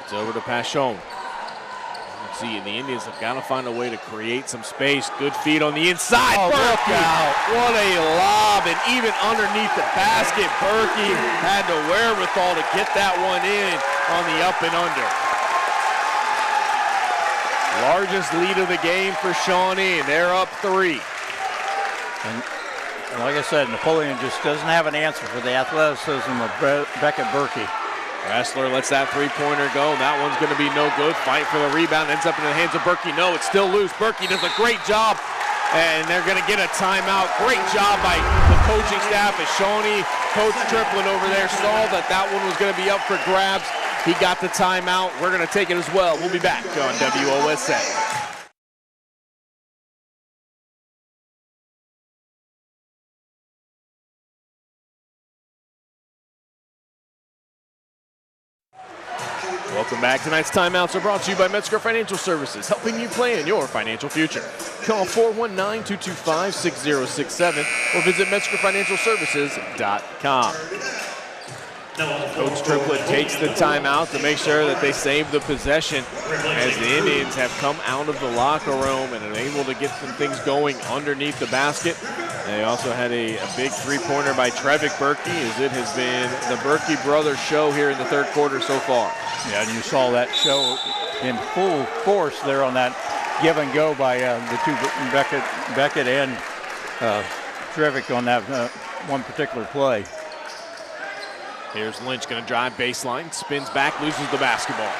It's over to Pashon. Let's see, the Indians have got to find a way to create some space. Good feed on the inside. Oh, look out. What a lob, and even underneath the basket, Berkey had the wherewithal to get that one in on the up and under. Largest lead of the game for Shawnee, and they're up 3. And like I said, Napoleon just doesn't have an answer for the athleticism of Beckett Berkey. Wrestler lets that three-pointer go. That one's going to be no good. Fight for the rebound. Ends up in the hands of Berkey. No, it's still loose. Berkey does a great job, and they're going to get a timeout. Great job by the coaching staff as Shawnee. Coach Triplett over there saw that that one was going to be up for grabs. He got the timeout. We're going to take it as well. We'll be back on WOSA. Welcome back. Tonight's timeouts are brought to you by Metzger Financial Services, helping you plan your financial future. Call 419-225-6067 or visit MetzgerFinancialServices.com. Coach Triplett takes the timeout to make sure that they save the possession as the Indians have come out of the locker room and are able to get some things going underneath the basket. They also had a big three-pointer by Trevick Berkey, as it has been the Berkey brothers show here in the third quarter so far. Yeah, and you saw that show in full force there on that give and go by the two Beckett and Trevick on that one particular play. Here's Lynch going to drive baseline, spins back, loses the basketball.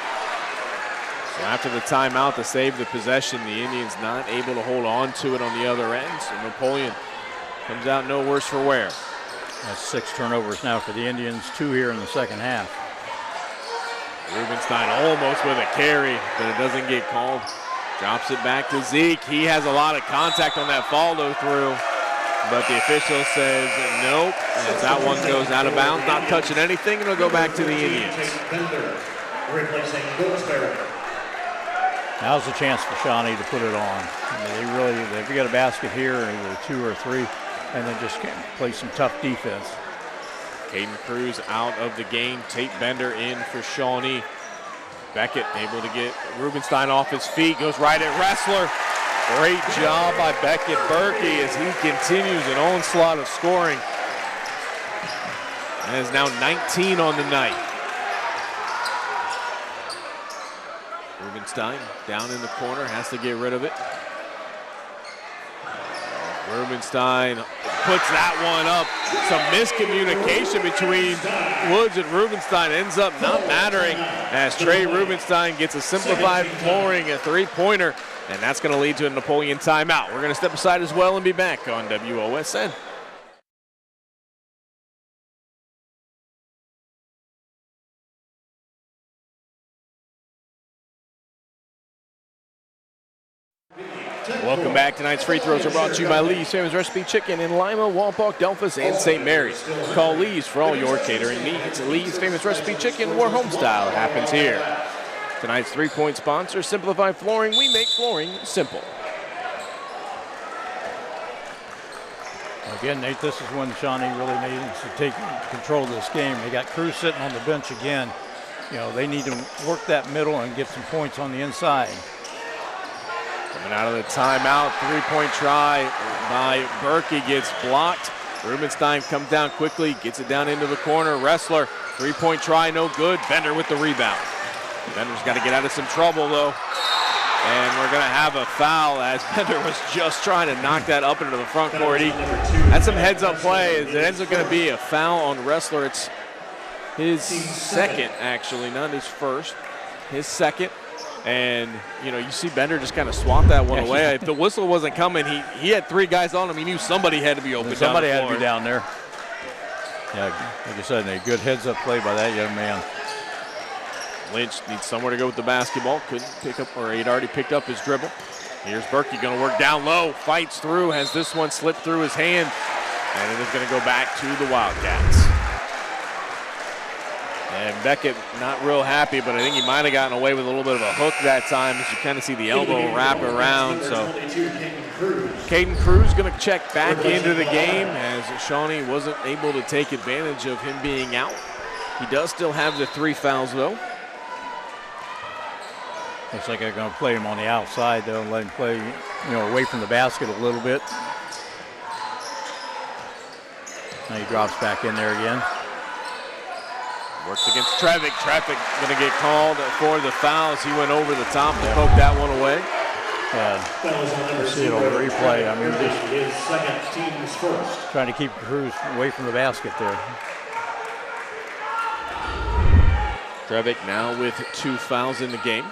So after the timeout to save the possession, the Indians not able to hold on to it on the other end. So Napoleon comes out no worse for wear. That's 6 turnovers now for the Indians, 2 here in the second half. Rubenstein almost with a carry, but it doesn't get called. Drops it back to Zeke. He has a lot of contact on that follow through, but the official says nope, as that one goes out of bounds, not touching anything, and it'll go back to the Indians. Now's the chance for Shawnee to put it on. I mean, they've got a basket here, either 2 or 3, and then just play some tough defense. Caden Cruz out of the game. Tate Bender in for Shawnee. Beckett able to get Rubenstein off his feet. Goes right at Wrestler. Great job by Beckett Berkey as he continues an onslaught of scoring. And is now 19 on the night. Rubenstein down in the corner, has to get rid of it. Rubenstein puts that one up. Some miscommunication between Woods and Rubenstein ends up not mattering as Trey Rubenstein gets a simplified flooring, a three-pointer, and that's going to lead to a Napoleon timeout. We're going to step aside as well and be back on WOSN. Welcome back. Tonight's free throws are brought to you by Lee's Famous Recipe Chicken in Lima, Walpock, Delphus, and St. Mary's. Call Lee's for all your catering needs. Lee's Famous Recipe Chicken, where home style happens here. Tonight's three-point sponsor, Simplify Flooring. We make flooring simple. Again, Nate, this is when Shawnee really needs to take control of this game. They got Cruz sitting on the bench again. You know, they need to work that middle and get some points on the inside. Coming out of the timeout, three-point try by Berkey gets blocked. Rubenstein comes down quickly, gets it down into the corner. Wrestler, three-point try, no good. Bender with the rebound. Bender's got to get out of some trouble, though. And we're going to have a foul as Bender was just trying to knock that up into the front court. He had some heads-up play. It ends up going to be a foul on Wrestler. It's his second, actually, not his first. His second. And, you know, you see Bender just kind of swat that one away. If the whistle wasn't coming, he had three guys on him. He knew somebody had to be open. Somebody had to be down there. Yeah, like I said, a good heads-up play by that young man. Lynch needs somewhere to go with the basketball. Couldn't pick up, or he'd already picked up his dribble. Here's Berkey going to work down low. Fights through, has this one slip through his hand. And it is going to go back to the Wildcats. And Beckett not real happy, but I think he might have gotten away with a little bit of a hook that time as you kind of see the elbow wrap around. So Caden Cruz going to check back into the game as Shawnee wasn't able to take advantage of him being out. He does still have the 3 fouls, though. Looks like they're going to play him on the outside, though, and let him play, you know, away from the basket a little bit. Now he drops back in there again. Works against Trevick. Trevick going to get called for the fouls. He went over the top to poke that one away. You see it on the replay. I mean, just trying to keep Cruz away from the basket there. Trevick now with 2 fouls in the game.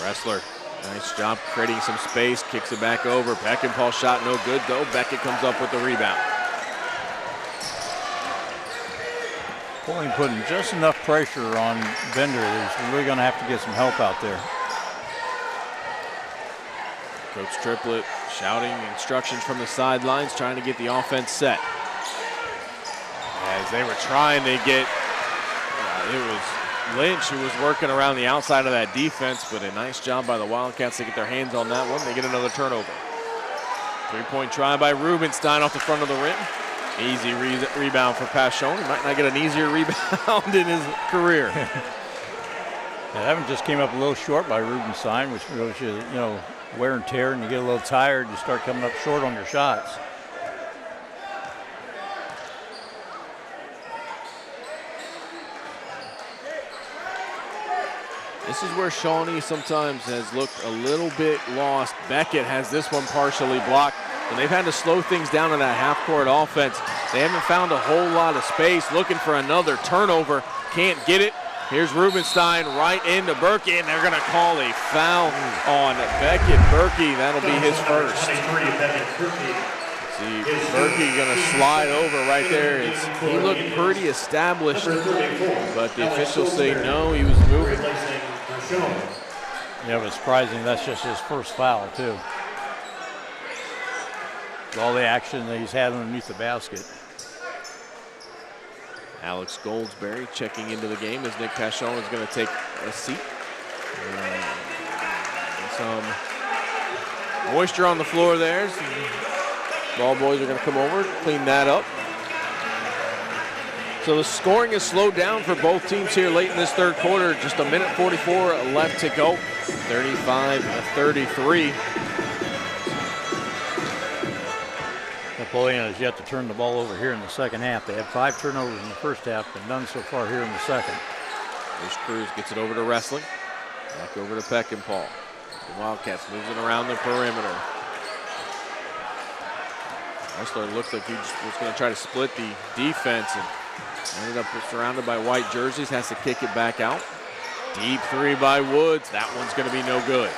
Wrestler, nice job creating some space, kicks it back over. Beckenpaul shot no good though. Beckett comes up with the rebound. Pulling, putting just enough pressure on Bender. He's really going to have to get some help out there. Coach Triplett shouting instructions from the sidelines, trying to get the offense set. As they were trying to get, it was Lynch who was working around the outside of that defense, but a nice job by the Wildcats to get their hands on that one. They get another turnover. 3-point try by Rubenstein off the front of the rim. Easy rebound for Paschone. He might not get an easier rebound in his career. That one just came up a little short by Rubenstein, which shows you, you know, wear and tear, and you get a little tired, you start coming up short on your shots. This is where Shawnee sometimes has looked a little bit lost. Beckett has this one partially blocked. And they've had to slow things down in that half-court offense. They haven't found a whole lot of space, looking for another turnover. Can't get it. Here's Rubenstein right into Berkey, and they're going to call a foul on Beckett. Berkey, that'll be his first. See, Berkey going to slide over right there. He looked pretty established, but the officials say no, he was moving. Yeah, but surprising, that's just his first foul, too. All the action that he's had underneath the basket. Alex Goldsberry checking into the game as Nick Paschone is going to take a seat. Some moisture on the floor there. Ball boys are going to come over, clean that up. So the scoring is slowed down for both teams here late in this third quarter. Just a minute 44 left to go. 35-33. Napoleon has yet to turn the ball over here in the second half. They had 5 turnovers in the first half, but none so far here in the second. Here's Cruz, gets it over to Wrestling. Back over to Beckenpaul. The Wildcats moves it around the perimeter. Wrestler looked like he just was going to try to split the defense and ended up surrounded by white jerseys, has to kick it back out. Deep 3 by Woods. That one's going to be no good.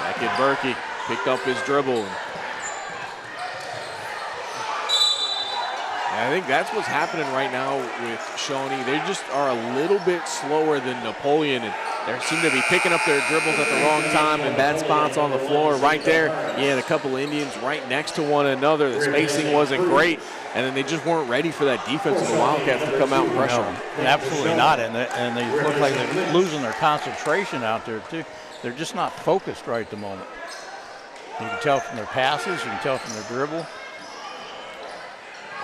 Beckett Berkey picked up his dribble. I think that's what's happening right now with Shawnee. They just are a little bit slower than Napoleon, and they seem to be picking up their dribbles at the wrong time and bad spots on the floor. Right there, you had a couple of Indians right next to one another. The spacing wasn't great, and then they just weren't ready for that defense of the Wildcats to come out and pressure them. No, absolutely not, and they look like they're losing their concentration out there, too. They're just not focused right at the moment. You can tell from their passes, you can tell from their dribble.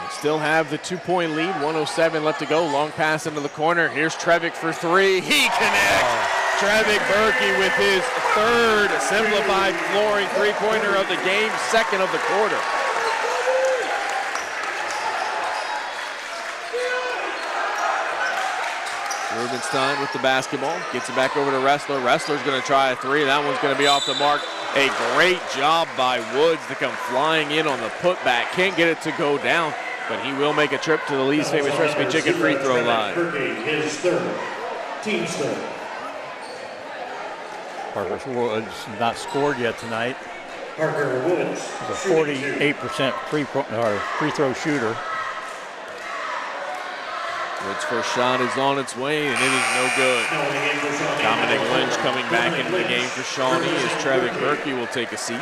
They still have the 2-point lead, 1:07 left to go. Long pass into the corner. Here's Trevick for three. He connects. Trevick Berkey with his third simplified flooring three-pointer of the game, second of the quarter. Rubenstein with the basketball, gets it back over to Wrestler. Wrestler's going to try a three. That one's going to be off the mark. A great job by Woods to come flying in on the putback. Can't get it to go down, but he will make a trip to the Lee's Famous Recipe Chicken free throw line. His third, team's third. Parker Woods not scored yet tonight. Parker Woods, He's a 48% free throw shooter. Woods' first shot is on its way, and it is no good. Dominic Lynch coming back into the game for Shawnee as Trevick Berkey will take a seat.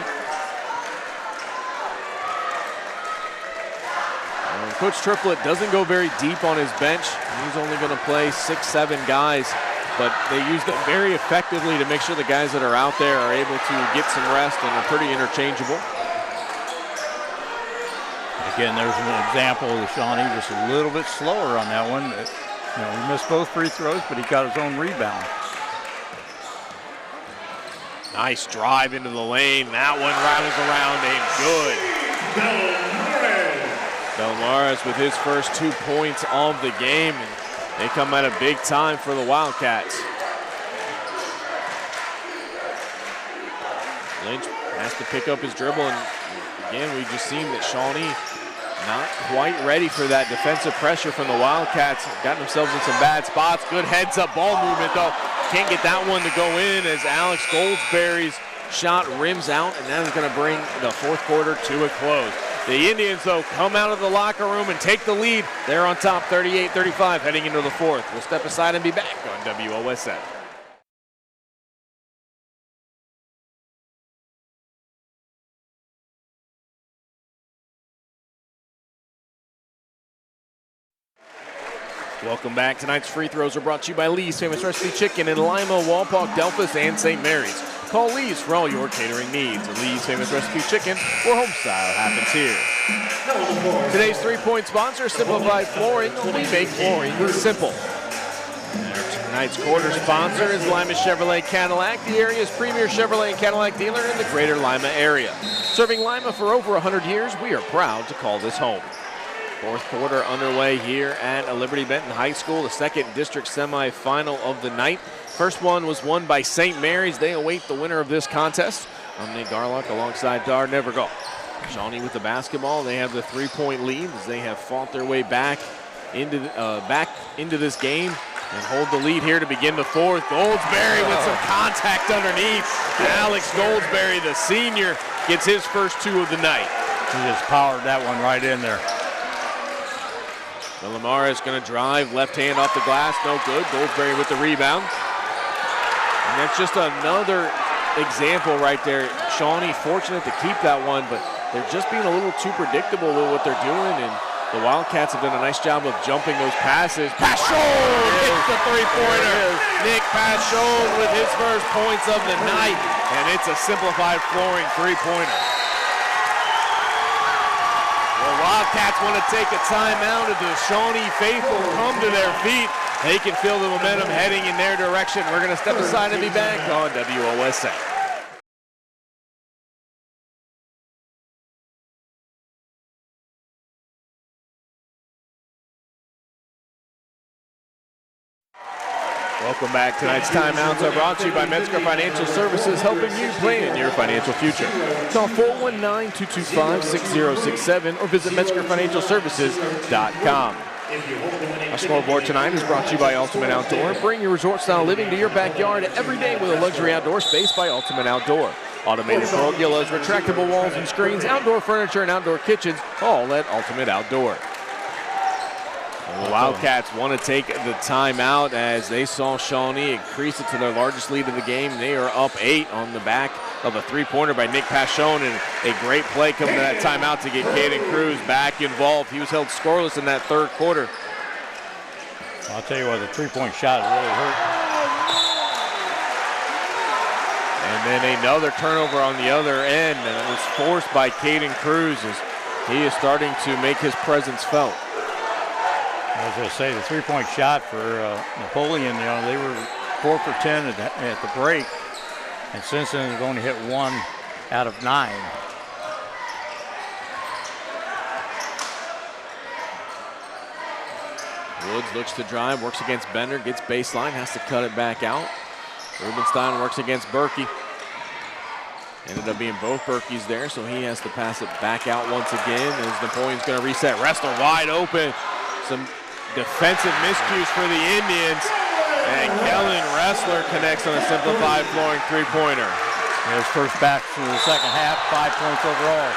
And Coach Triplett doesn't go very deep on his bench. He's only going to play 6-7 guys, but they use them very effectively to make sure the guys that are out there are able to get some rest and are pretty interchangeable. Again, there's an example of Shawnee just a little bit slower on that one. He missed both free throws, but he got his own rebound. Nice drive into the lane. That one rattles around and good. Belmaris with his first 2 points of the game, and they come at a big time for the Wildcats. Lynch has to pick up his dribble, and again, we've just seen that Shawnee not quite ready for that defensive pressure from the Wildcats. Gotten themselves in some bad spots. Good heads-up ball movement, though. Can't get that one to go in as Alex Goldsberry's shot rims out, and that is going to bring the fourth quarter to a close. The Indians, though, come out of the locker room and take the lead. They're on top 38-35 heading into the fourth. We'll step aside and be back on WOSN. Welcome back. Tonight's free throws are brought to you by Lee's Famous Recipe Chicken in Lima, Walpock, Delphus, and St. Mary's. Call Lee's for all your catering needs. Lee's Famous Recipe Chicken, where home style happens here. Today's three-point sponsor, Simplified Flooring. We make flooring simple. Tonight's quarter sponsor is Lima Chevrolet Cadillac, the area's premier Chevrolet and Cadillac dealer in the greater Lima area. Serving Lima for over 100 years, we are proud to call this home. Fourth quarter underway here at Liberty Benton High School, the second district semifinal of the night. First one was won by St. Mary's. They await the winner of this contest. I'm Nate Garlock alongside Dar Nevergo. Shawnee with the basketball. They have the three-point lead as they have fought their way back into this game and hold the lead here to begin the fourth. Goldsberry with some contact underneath. Alex Goldsberry, the senior, gets his first two of the night. He just powered that one right in there. Lamar is going to drive, left hand off the glass, no good. Goldsberry with the rebound. And that's just another example right there. Shawnee fortunate to keep that one, but they're just being a little too predictable with what they're doing, and the Wildcats have done a nice job of jumping those passes. Pashon gets the three-pointer. Nick Pashon with his first points of the night, and it's a simplified flooring three-pointer. The Wildcats want to take a timeout as the Shawnee faithful come to their feet. They can feel the momentum heading in their direction. We're going to step aside and be back on WOSN. Welcome back. Tonight's timeouts are brought to you by Metzger Financial Services, helping you plan your financial future. Call 419-225-6067 or visit MetzgerFinancialServices.com. Our scoreboard tonight is brought to you by Ultimate Outdoor. Bring your resort-style living to your backyard every day with a luxury outdoor space by Ultimate Outdoor. Automated pergolas, retractable walls and screens, outdoor furniture, and outdoor kitchens, all at Ultimate Outdoor. The Wildcats want to take the timeout as they saw Shawnee increase it to their largest lead of the game. They are up 8 on the back of a three-pointer by Nick Pashon, and a great play coming to that timeout to get Caden Cruz back involved. He was held scoreless in that third quarter. I'll tell you what, the three-point shot really hurt. And then another turnover on the other end, and it was forced by Caden Cruz as he is starting to make his presence felt. I was going to say, the three-point shot for Napoleon, you know, they were 4 for 10 at the break, and since then they've only hit 1 out of 9. Woods looks to drive, works against Bender, gets baseline, has to cut it back out. Rubenstein works against Berkey. Ended up being both Berkeys there, so he has to pass it back out once again as Napoleon's going to reset. Wrestler wide open. Some defensive miscues for the Indians. And Kellen Wrestler connects on a simplified flooring three-pointer. His first back to the second half, 5 points overall.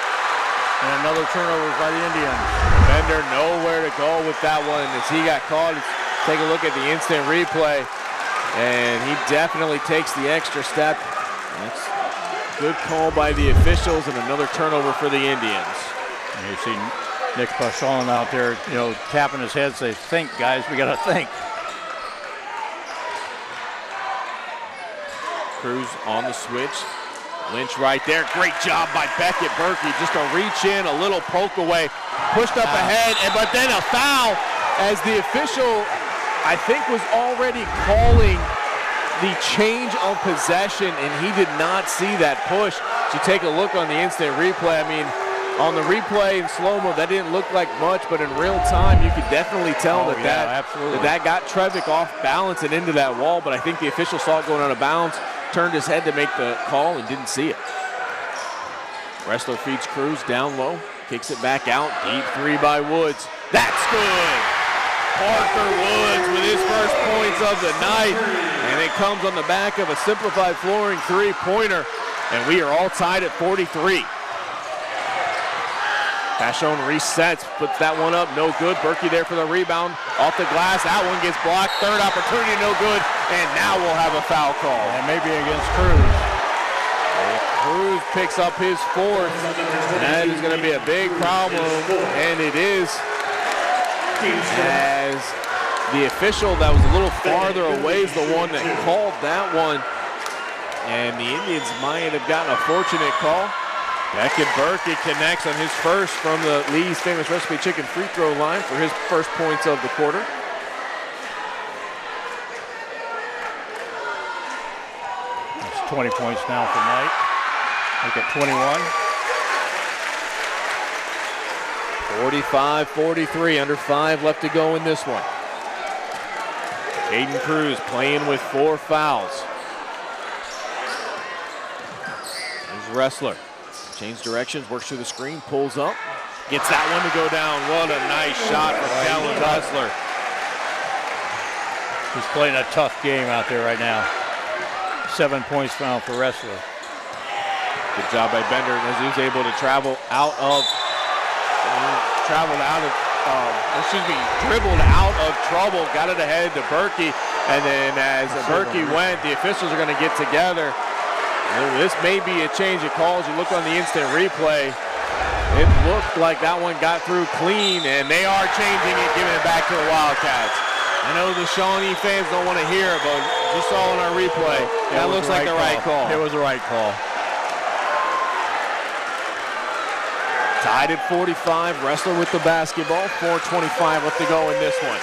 And another turnover by the Indians. Bender nowhere to go with that one as he got caught. Let's take a look at the instant replay. And he definitely takes the extra step. That's a good call by the officials and another turnover for the Indians. And you see Nick Pashon out there, you know, tapping his head, say, think, guys, we got to think. Cruz on the switch. Lynch right there. Great job by Beckett Berkey. Just a reach in, a little poke away. Pushed up ahead, but then a foul as the official, I think, was already calling the change of possession, and he did not see that push. You take a look on the instant replay. I mean, on the replay in slow-mo, that didn't look like much, but in real time, you could definitely tell that got Trevick off balance and into that wall, but I think the official saw it going out of bounds, turned his head to make the call and didn't see it. Wrestler feeds Cruz down low, kicks it back out, deep three by Woods. That's good! Parker Woods with his first points of the night, and it comes on the back of a simplified flooring three-pointer, and we are all tied at 43. Pashon resets, puts that one up, no good. Berkey there for the rebound, off the glass, that one gets blocked. Third opportunity, no good, and now we'll have a foul call. And maybe against Cruz. Cruz picks up his fourth. That is going to be a big problem, and it is, as the official that was a little farther away is the one that called that one, and the Indians might have gotten a fortunate call. Beckett Berkey connects on his first from the Lee's Famous Recipe Chicken free throw line for his first points of the quarter. That's 20 points now for Knight. Make it 21. 45-43, under 5 left to go in this one. Caden Cruz playing with 4 fouls. There's Wrestler. Change directions, works through the screen, pulls up, gets that one to go down. What a nice shot from Kellen Wrestler. He's playing a tough game out there right now. 7 points found for Wrestler. Good job by Bender as he was able to dribbled out of trouble, got it ahead to Berkey, and then as Berkey went, the officials are going to get together. This may be a change of calls. You look on the instant replay, it looked like that one got through clean, and they are changing it, giving it back to the Wildcats. I know the Shawnee fans don't want to hear it, but you saw on our replay, that looks like the right call. It was the right call. Tied at 45, Wrestler with the basketball, 4:25 left to go in this one.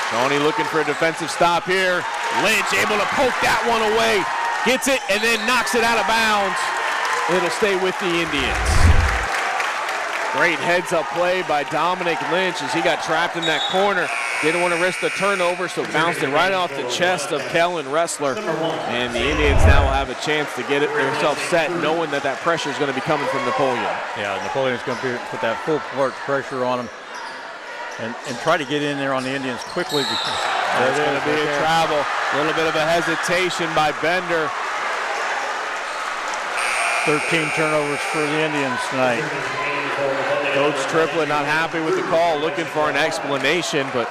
Shawnee looking for a defensive stop here. Lynch able to poke that one away, gets it, and then knocks it out of bounds. It'll stay with the Indians. Great heads-up play by Dominic Lynch as he got trapped in that corner. Didn't want to risk the turnover, so bounced it right off the chest of Kellen Wrestler. And the Indians now have a chance to get themselves set, knowing that that pressure is going to be coming from Napoleon. Yeah, Napoleon's going to put that full court pressure on him and try to get in there on the Indians quickly. There's going to be a travel. A little bit of a hesitation by Bender. 13 turnovers for the Indians tonight. Coach Triplett not happy with the call, looking for an explanation, but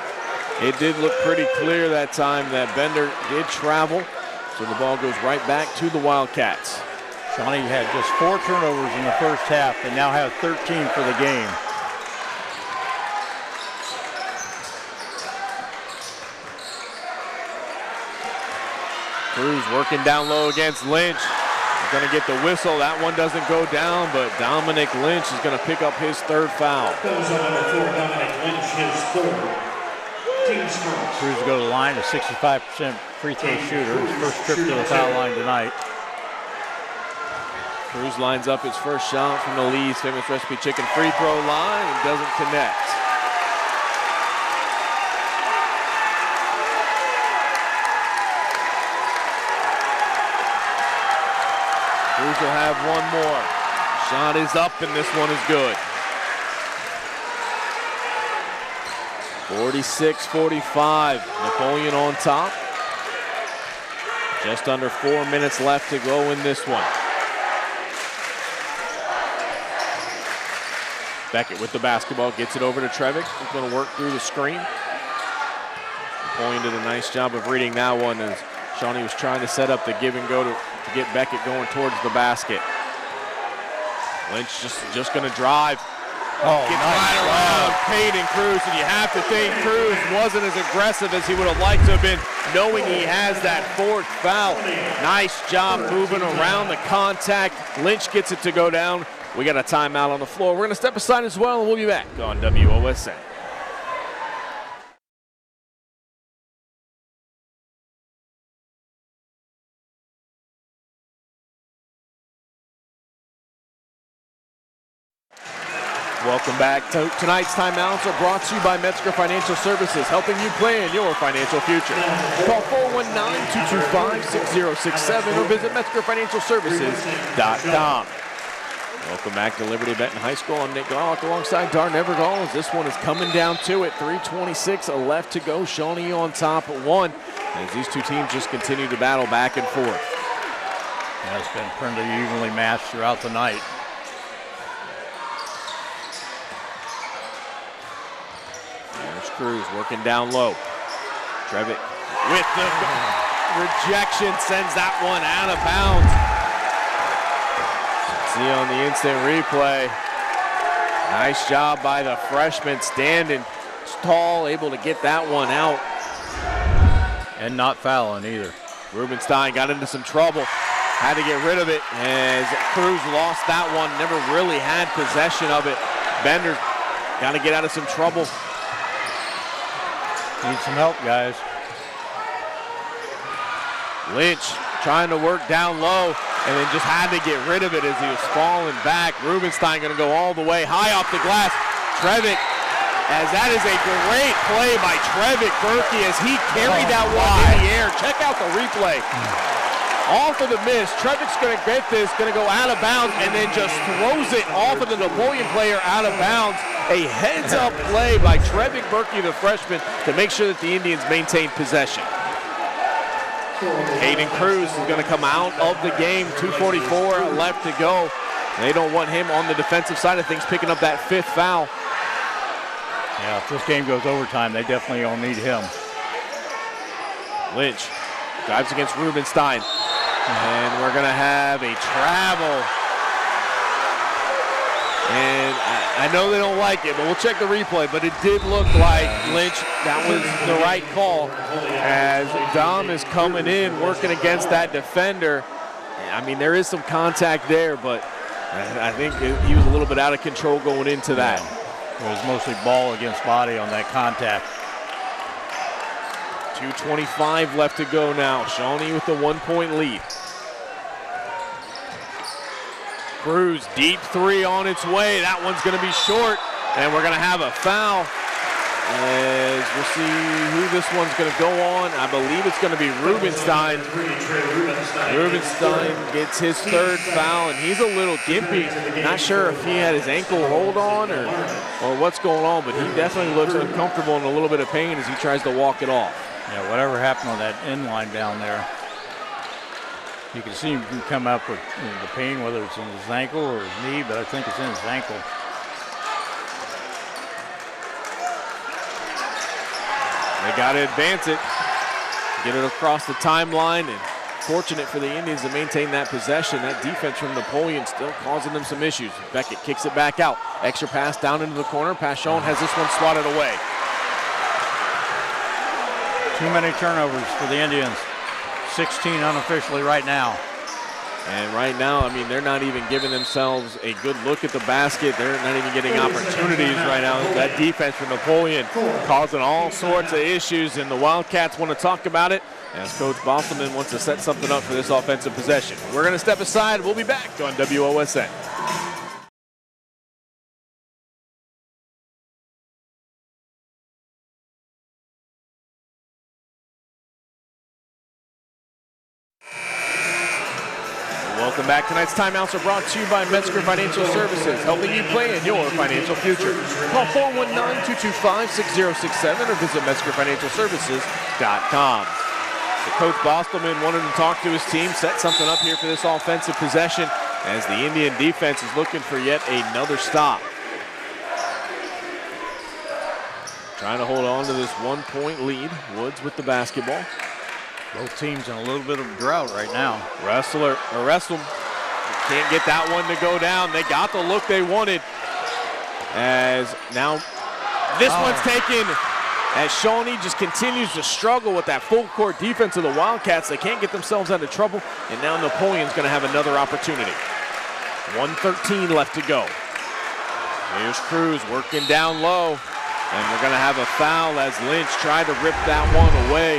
it did look pretty clear that time that Bender did travel. So the ball goes right back to the Wildcats. Shawnee had just 4 turnovers in the first half. They now have 13 for the game. Cruz working down low against Lynch. He's going to get the whistle. That one doesn't go down, but Dominic Lynch is going to pick up his 3rd foul. Goes on number 4, Dominic Lynch, his 3rd. Team scores. Cruz go to the line, a 65% free throw shooter. His first trip to the foul line tonight. Cruz lines up his first shot from the Lee's Famous Recipe Chicken free throw line and doesn't connect. Cruz will have one more. Shot is up and this one is good. 46-45, Napoleon on top. Just under 4 minutes left to go in this one. Beckett with the basketball, gets it over to Trevick. He's going to work through the screen. Napoleon did a nice job of reading that one as Shawnee was trying to set up the give and go to get Beckett going towards the basket. Lynch just going to drive. Oh, Gets nice right around Peyton Cruz, and you have to think Cruz wasn't as aggressive as he would have liked to have been, knowing he has that 4th foul. Nice job moving around the contact. Lynch gets it to go down. We got a timeout on the floor. We're going to step aside as well, and we'll be back on WOSN. Welcome back. Tonight's timeouts are brought to you by Metzger Financial Services, helping you plan your financial future. Call 419-225-6067 or visit MetzgerFinancialServices.com. Welcome back to Liberty Benton High School. I'm Nick Garlock alongside Dar Evergall as this one is coming down to it. 3:26 left to go. Shawnee on top at 1 as these two teams just continue to battle back and forth. Yeah, it's been pretty evenly matched throughout the night. There's Cruz working down low. Trevick with the rejection sends that one out of bounds. See on the instant replay. Nice job by the freshman standing tall, able to get that one out. And not fouling either. Rubenstein got into some trouble. Had to get rid of it as Cruz lost that one. Never really had possession of it. Bender got to get out of some trouble. Need some help, guys. Lynch trying to work down low and then just had to get rid of it as he was falling back. Rubenstein going to go all the way high off the glass. Trevick, as that is a great play by Trevick Berkey as he carried that one in the air. Check out the replay. Off of the miss, Trevick's going to get this, going to go out of bounds and then just throws it off of the Napoleon player out of bounds. A heads-up play by Trevick Berkey, the freshman, to make sure that the Indians maintain possession. Hayden Cruz is going to come out of the game. 2:44 left to go. They don't want him on the defensive side of things, picking up that 5th foul. Yeah, if this game goes overtime, they definitely don't need him. Lynch drives against Rubenstein. And we're going to have a travel. And I know they don't like it, but we'll check the replay. But it did look like Lynch, that was the right call. As Dom is coming in, working against that defender. I mean, there is some contact there, but I think he was a little bit out of control going into that. It was mostly ball against body on that contact. 2:25 left to go now. Shawnee with the 1-point lead. Cruz, deep 3 on its way. That one's going to be short, and we're going to have a foul. As we'll see who this one's going to go on. I believe it's going to be Rubenstein. Rubenstein gets his 3rd foul, and he's a little gimpy. Not sure if he had his ankle hold on or what's going on, but he definitely looks uncomfortable and a little bit of pain as he tries to walk it off. Yeah, whatever happened on that end line down there. You can see him come up with the pain, whether it's in his ankle or his knee, but I think it's in his ankle. They got to advance it, get it across the timeline, and fortunate for the Indians to maintain that possession. That defense from Napoleon still causing them some issues. Beckett kicks it back out. Extra pass down into the corner. Pashon has this one swatted away. Too many turnovers for the Indians. 16 unofficially right now. And right now, I mean, they're not even giving themselves a good look at the basket. They're not even getting opportunities right now. That defense from Napoleon causing all sorts of issues, and the Wildcats want to talk about it as Coach Bostelman wants to set something up for this offensive possession. We're going to step aside. We'll be back on WOSN. Welcome back. Tonight's timeouts are brought to you by Metzger Financial Services, helping you plan your financial future. Call 419-225-6067 or visit MetzgerFinancialServices.com. So Coach Bostelman wanted to talk to his team, set something up here for this offensive possession as the Indian defense is looking for yet another stop. Trying to hold on to this 1-point lead. Woods with the basketball. Both teams in a little bit of drought right now. Wrestle. Can't get that one to go down. They got the look they wanted. As now this one's taken as Shawnee just continues to struggle with that full court defense of the Wildcats. They can't get themselves out of trouble, and now Napoleon's going to have another opportunity. 1:13 left to go. Here's Cruz working down low, and we're going to have a foul as Lynch tried to rip that one away.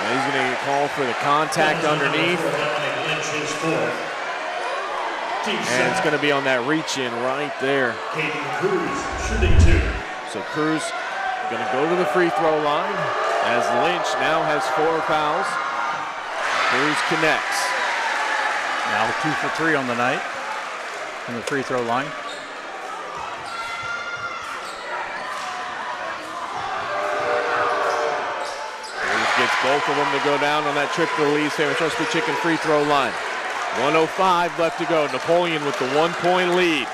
And he's going to get called for the contact underneath. And it's going to be on that reach-in right there. So Cruz going to go to the free throw line as Lynch now has 4 fouls. Cruz connects. Now 2 for 3 on the night from the free throw line. Gets both of them to go down on that trip to the Lee's famous recipe chicken free throw line. 1:05 left to go. Napoleon with the 1-point lead.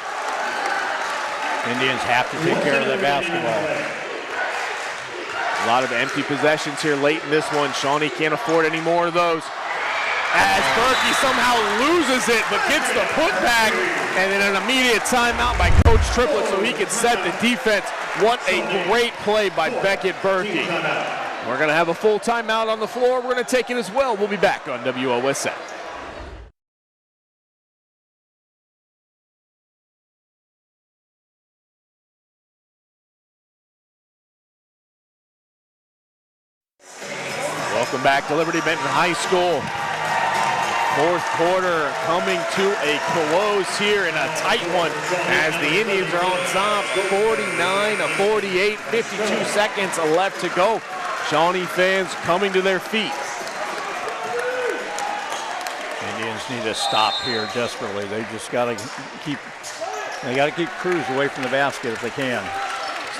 Indians have to take care of that basketball. A lot of empty possessions here late in this one. Shawnee can't afford any more of those. As Berkey somehow loses it, but gets the putback, and then an immediate timeout by Coach Triplett so he can set the defense. What a great play by Beckett Berkey. We're going to have a full timeout on the floor. We're going to take it as well. We'll be back on WOSN. Welcome back to Liberty Benton High School. Fourth quarter coming to a close here in a tight one as the Indians are on top, 49-48, 52 seconds left to go. Shawnee fans coming to their feet. Indians need to stop here desperately. They just got to keep Cruz away from the basket if they can.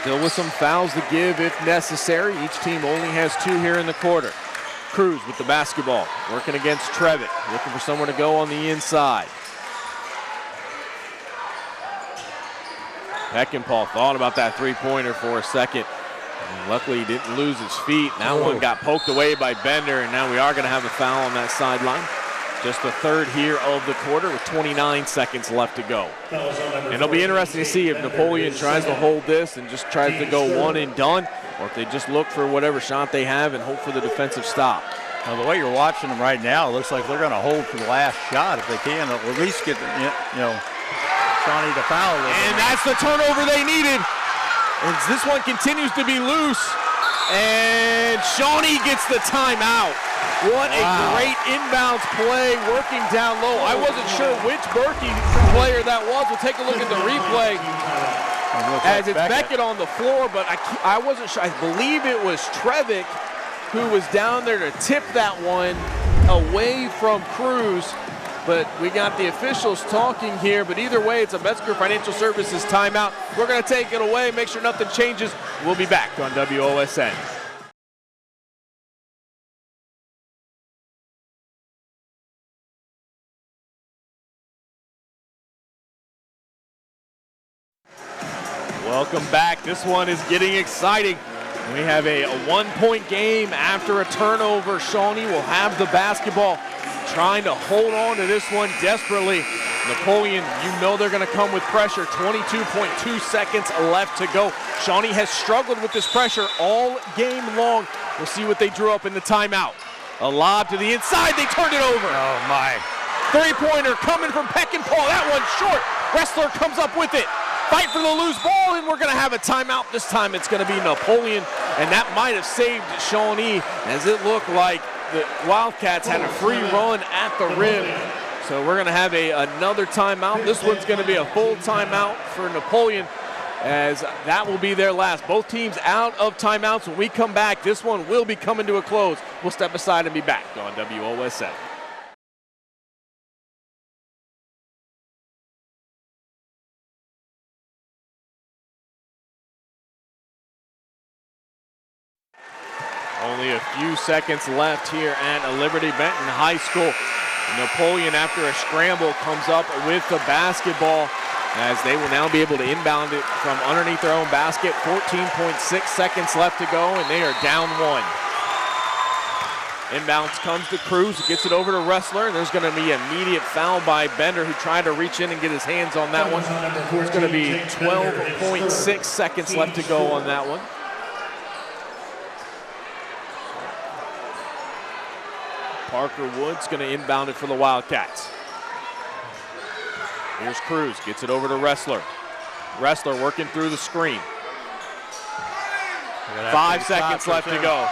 Still with some fouls to give if necessary. Each team only has 2 here in the quarter. Cruz with the basketball, working against Trevitt, looking for somewhere to go on the inside. Peckinpah thought about that three-pointer for a second. And luckily, he didn't lose his feet. That one got poked away by Bender, and now we are going to have a foul on that sideline. Just the third here of the quarter with 29 seconds left to go. And it'll be interesting to see if Napoleon tries to hold this and just tries to go one and done, or if they just look for whatever shot they have and hope for the defensive stop. Now, the way you're watching them right now, it looks like they're going to hold for the last shot if they can, or at least get, Shawnee to foul. And that's the turnover they needed. And this one continues to be loose. And Shawnee gets the timeout. What a great inbounds play, working down low. I wasn't sure which Berkey player that was. We'll take a look at the replay. As it's Beckett on the floor, but I wasn't sure. I believe it was Trevick who was down there to tip that one away from Cruz. But we got the officials talking here, but either way, it's a Metzger Financial Services timeout. We're going to take it away, make sure nothing changes. We'll be back on WOSN. Welcome back. This one is getting exciting. We have a 1-point game after a turnover. Shawnee will have the basketball, trying to hold on to this one desperately. Napoleon, you know they're going to come with pressure. 22.2 seconds left to go. Shawnee has struggled with this pressure all game long. We'll see what they drew up in the timeout. A lob to the inside. They turned it over. Oh, my. Three-pointer coming from Peckinpah. That one's short. Wrestler comes up with it. Fight for the loose ball, and we're going to have a timeout. This time it's going to be Napoleon, and that might have saved Shawnee, as it looked like the Wildcats had a free run at the rim. So we're going to have another timeout. This one's going to be a full timeout for Napoleon, as that will be their last. Both teams out of timeouts. When we come back, this one will be coming to a close. We'll step aside and be back on WOSN. Only a few seconds left here at Liberty Benton High School. Napoleon, after a scramble, comes up with the basketball, as they will now be able to inbound it from underneath their own basket. 14.6 seconds left to go, and they are down one. Inbounds comes to Cruz, gets it over to Wrestler, and there's going to be an immediate foul by Bender, who tried to reach in and get his hands on that one. It's going to be 12.6 seconds left to go on that one. Parker Wood's going to inbound it for the Wildcats. Here's Cruz, gets it over to Wrestler. Wrestler working through the screen. 5 seconds left to go.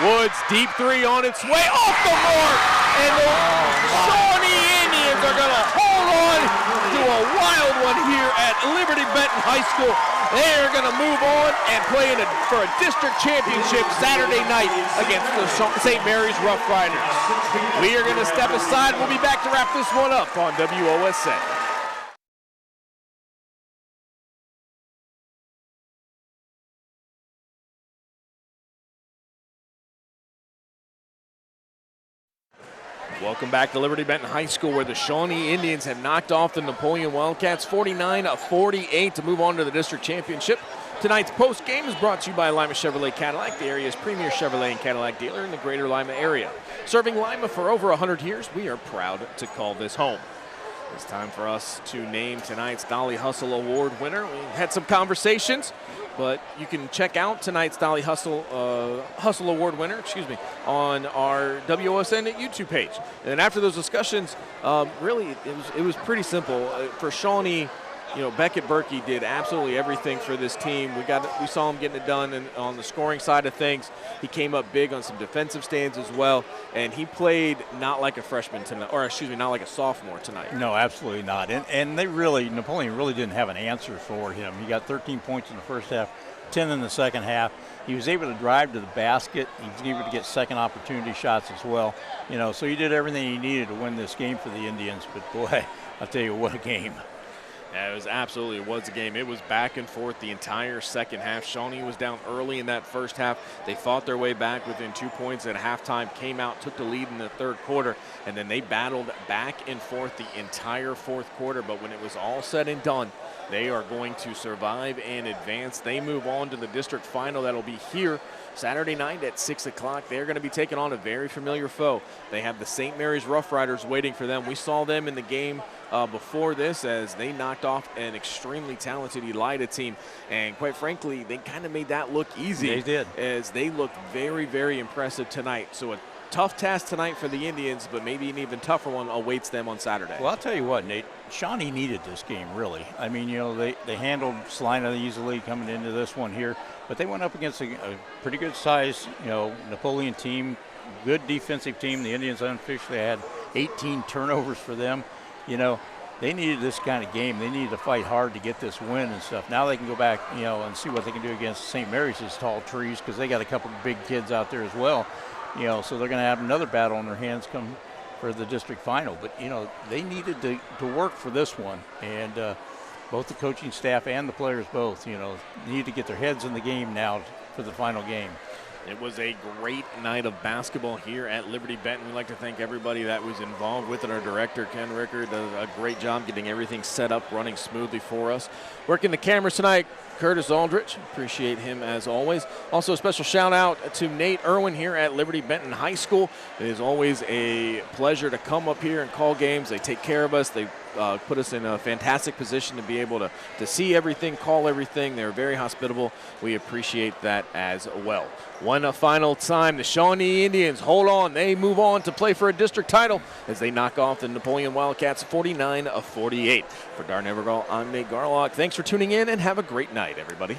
Woods, deep three on its way, off the mark! And the Shawnee Indians are going to hold on to a wild one here at Liberty Benton High School. They are going to move on and play for a district championship Saturday night against the St. Mary's Rough Riders. We are going to step aside. We'll be back to wrap this one up on WOSN. Welcome back to Liberty Benton High School, where the Shawnee Indians have knocked off the Napoleon Wildcats 49-48 to move on to the district championship. Tonight's post game is brought to you by Lima Chevrolet Cadillac, the area's premier Chevrolet and Cadillac dealer in the greater Lima area. Serving Lima for over 100 years, we are proud to call this home. It's time for us to name tonight's Dolly Hustle Award winner. We had some conversations, but you can check out tonight's Dolly Hustle Award winner, on our WOSN YouTube page. And after those discussions, really it was pretty simple. For Shawnee, Beckett Berkey did absolutely everything for this team. We saw him getting it done, and on the scoring side of things, he came up big on some defensive stands as well. And he played not like a freshman tonight, not like a sophomore tonight. No, absolutely not. And Napoleon really didn't have an answer for him. He got 13 points in the first half, 10 in the second half. He was able to drive to the basket. He was able to get second opportunity shots as well. So he did everything he needed to win this game for the Indians. But boy, I'll tell you, what a game. Yeah, it was a game. It was back and forth the entire second half. Shawnee was down early in that first half. They fought their way back within 2 points at halftime, came out, took the lead in the third quarter, and then they battled back and forth the entire fourth quarter. But when it was all said and done, they are going to survive and advance. They move on to the district final. That'll be here Saturday night at 6 o'clock. They're going to be taking on a very familiar foe. They have the St. Mary's Rough Riders waiting for them. We saw them in the game before this, as they knocked off an extremely talented Elida team. And quite frankly, they kind of made that look easy. They did. As they looked very, very impressive tonight. So a tough task tonight for the Indians, but maybe an even tougher one awaits them on Saturday. Well, I'll tell you what, Nate, Shawnee needed this game, really. I mean, they handled Salina easily coming into this one here, but they went up against a pretty good size, Napoleon team, good defensive team. The Indians unofficially had 18 turnovers for them. They needed this kind of game. They needed to fight hard to get this win and stuff. Now they can go back, and see what they can do against St. Mary's' tall trees, because they got a couple of big kids out there as well. So they're going to have another battle on their hands come for the district final. But, they needed to work for this one. And both the coaching staff and the players both, need to get their heads in the game now for the final game. It was a great night of basketball here at Liberty Benton. We'd like to thank everybody that was involved with it. Our director, Ken Rickard, does a great job getting everything set up, running smoothly for us. Working the cameras tonight, Curtis Aldrich. Appreciate him as always. Also a special shout out to Nate Irwin here at Liberty Benton High School. It is always a pleasure to come up here and call games. They take care of us. They put us in a fantastic position to be able to see everything, call everything. They're very hospitable. We appreciate that as well. One final time, the Shawnee Indians hold on. They move on to play for a district title as they knock off the Napoleon Wildcats 49-48. For Darn Evergall, I'm Nate Garlock. Thanks for tuning in and have a great night, everybody.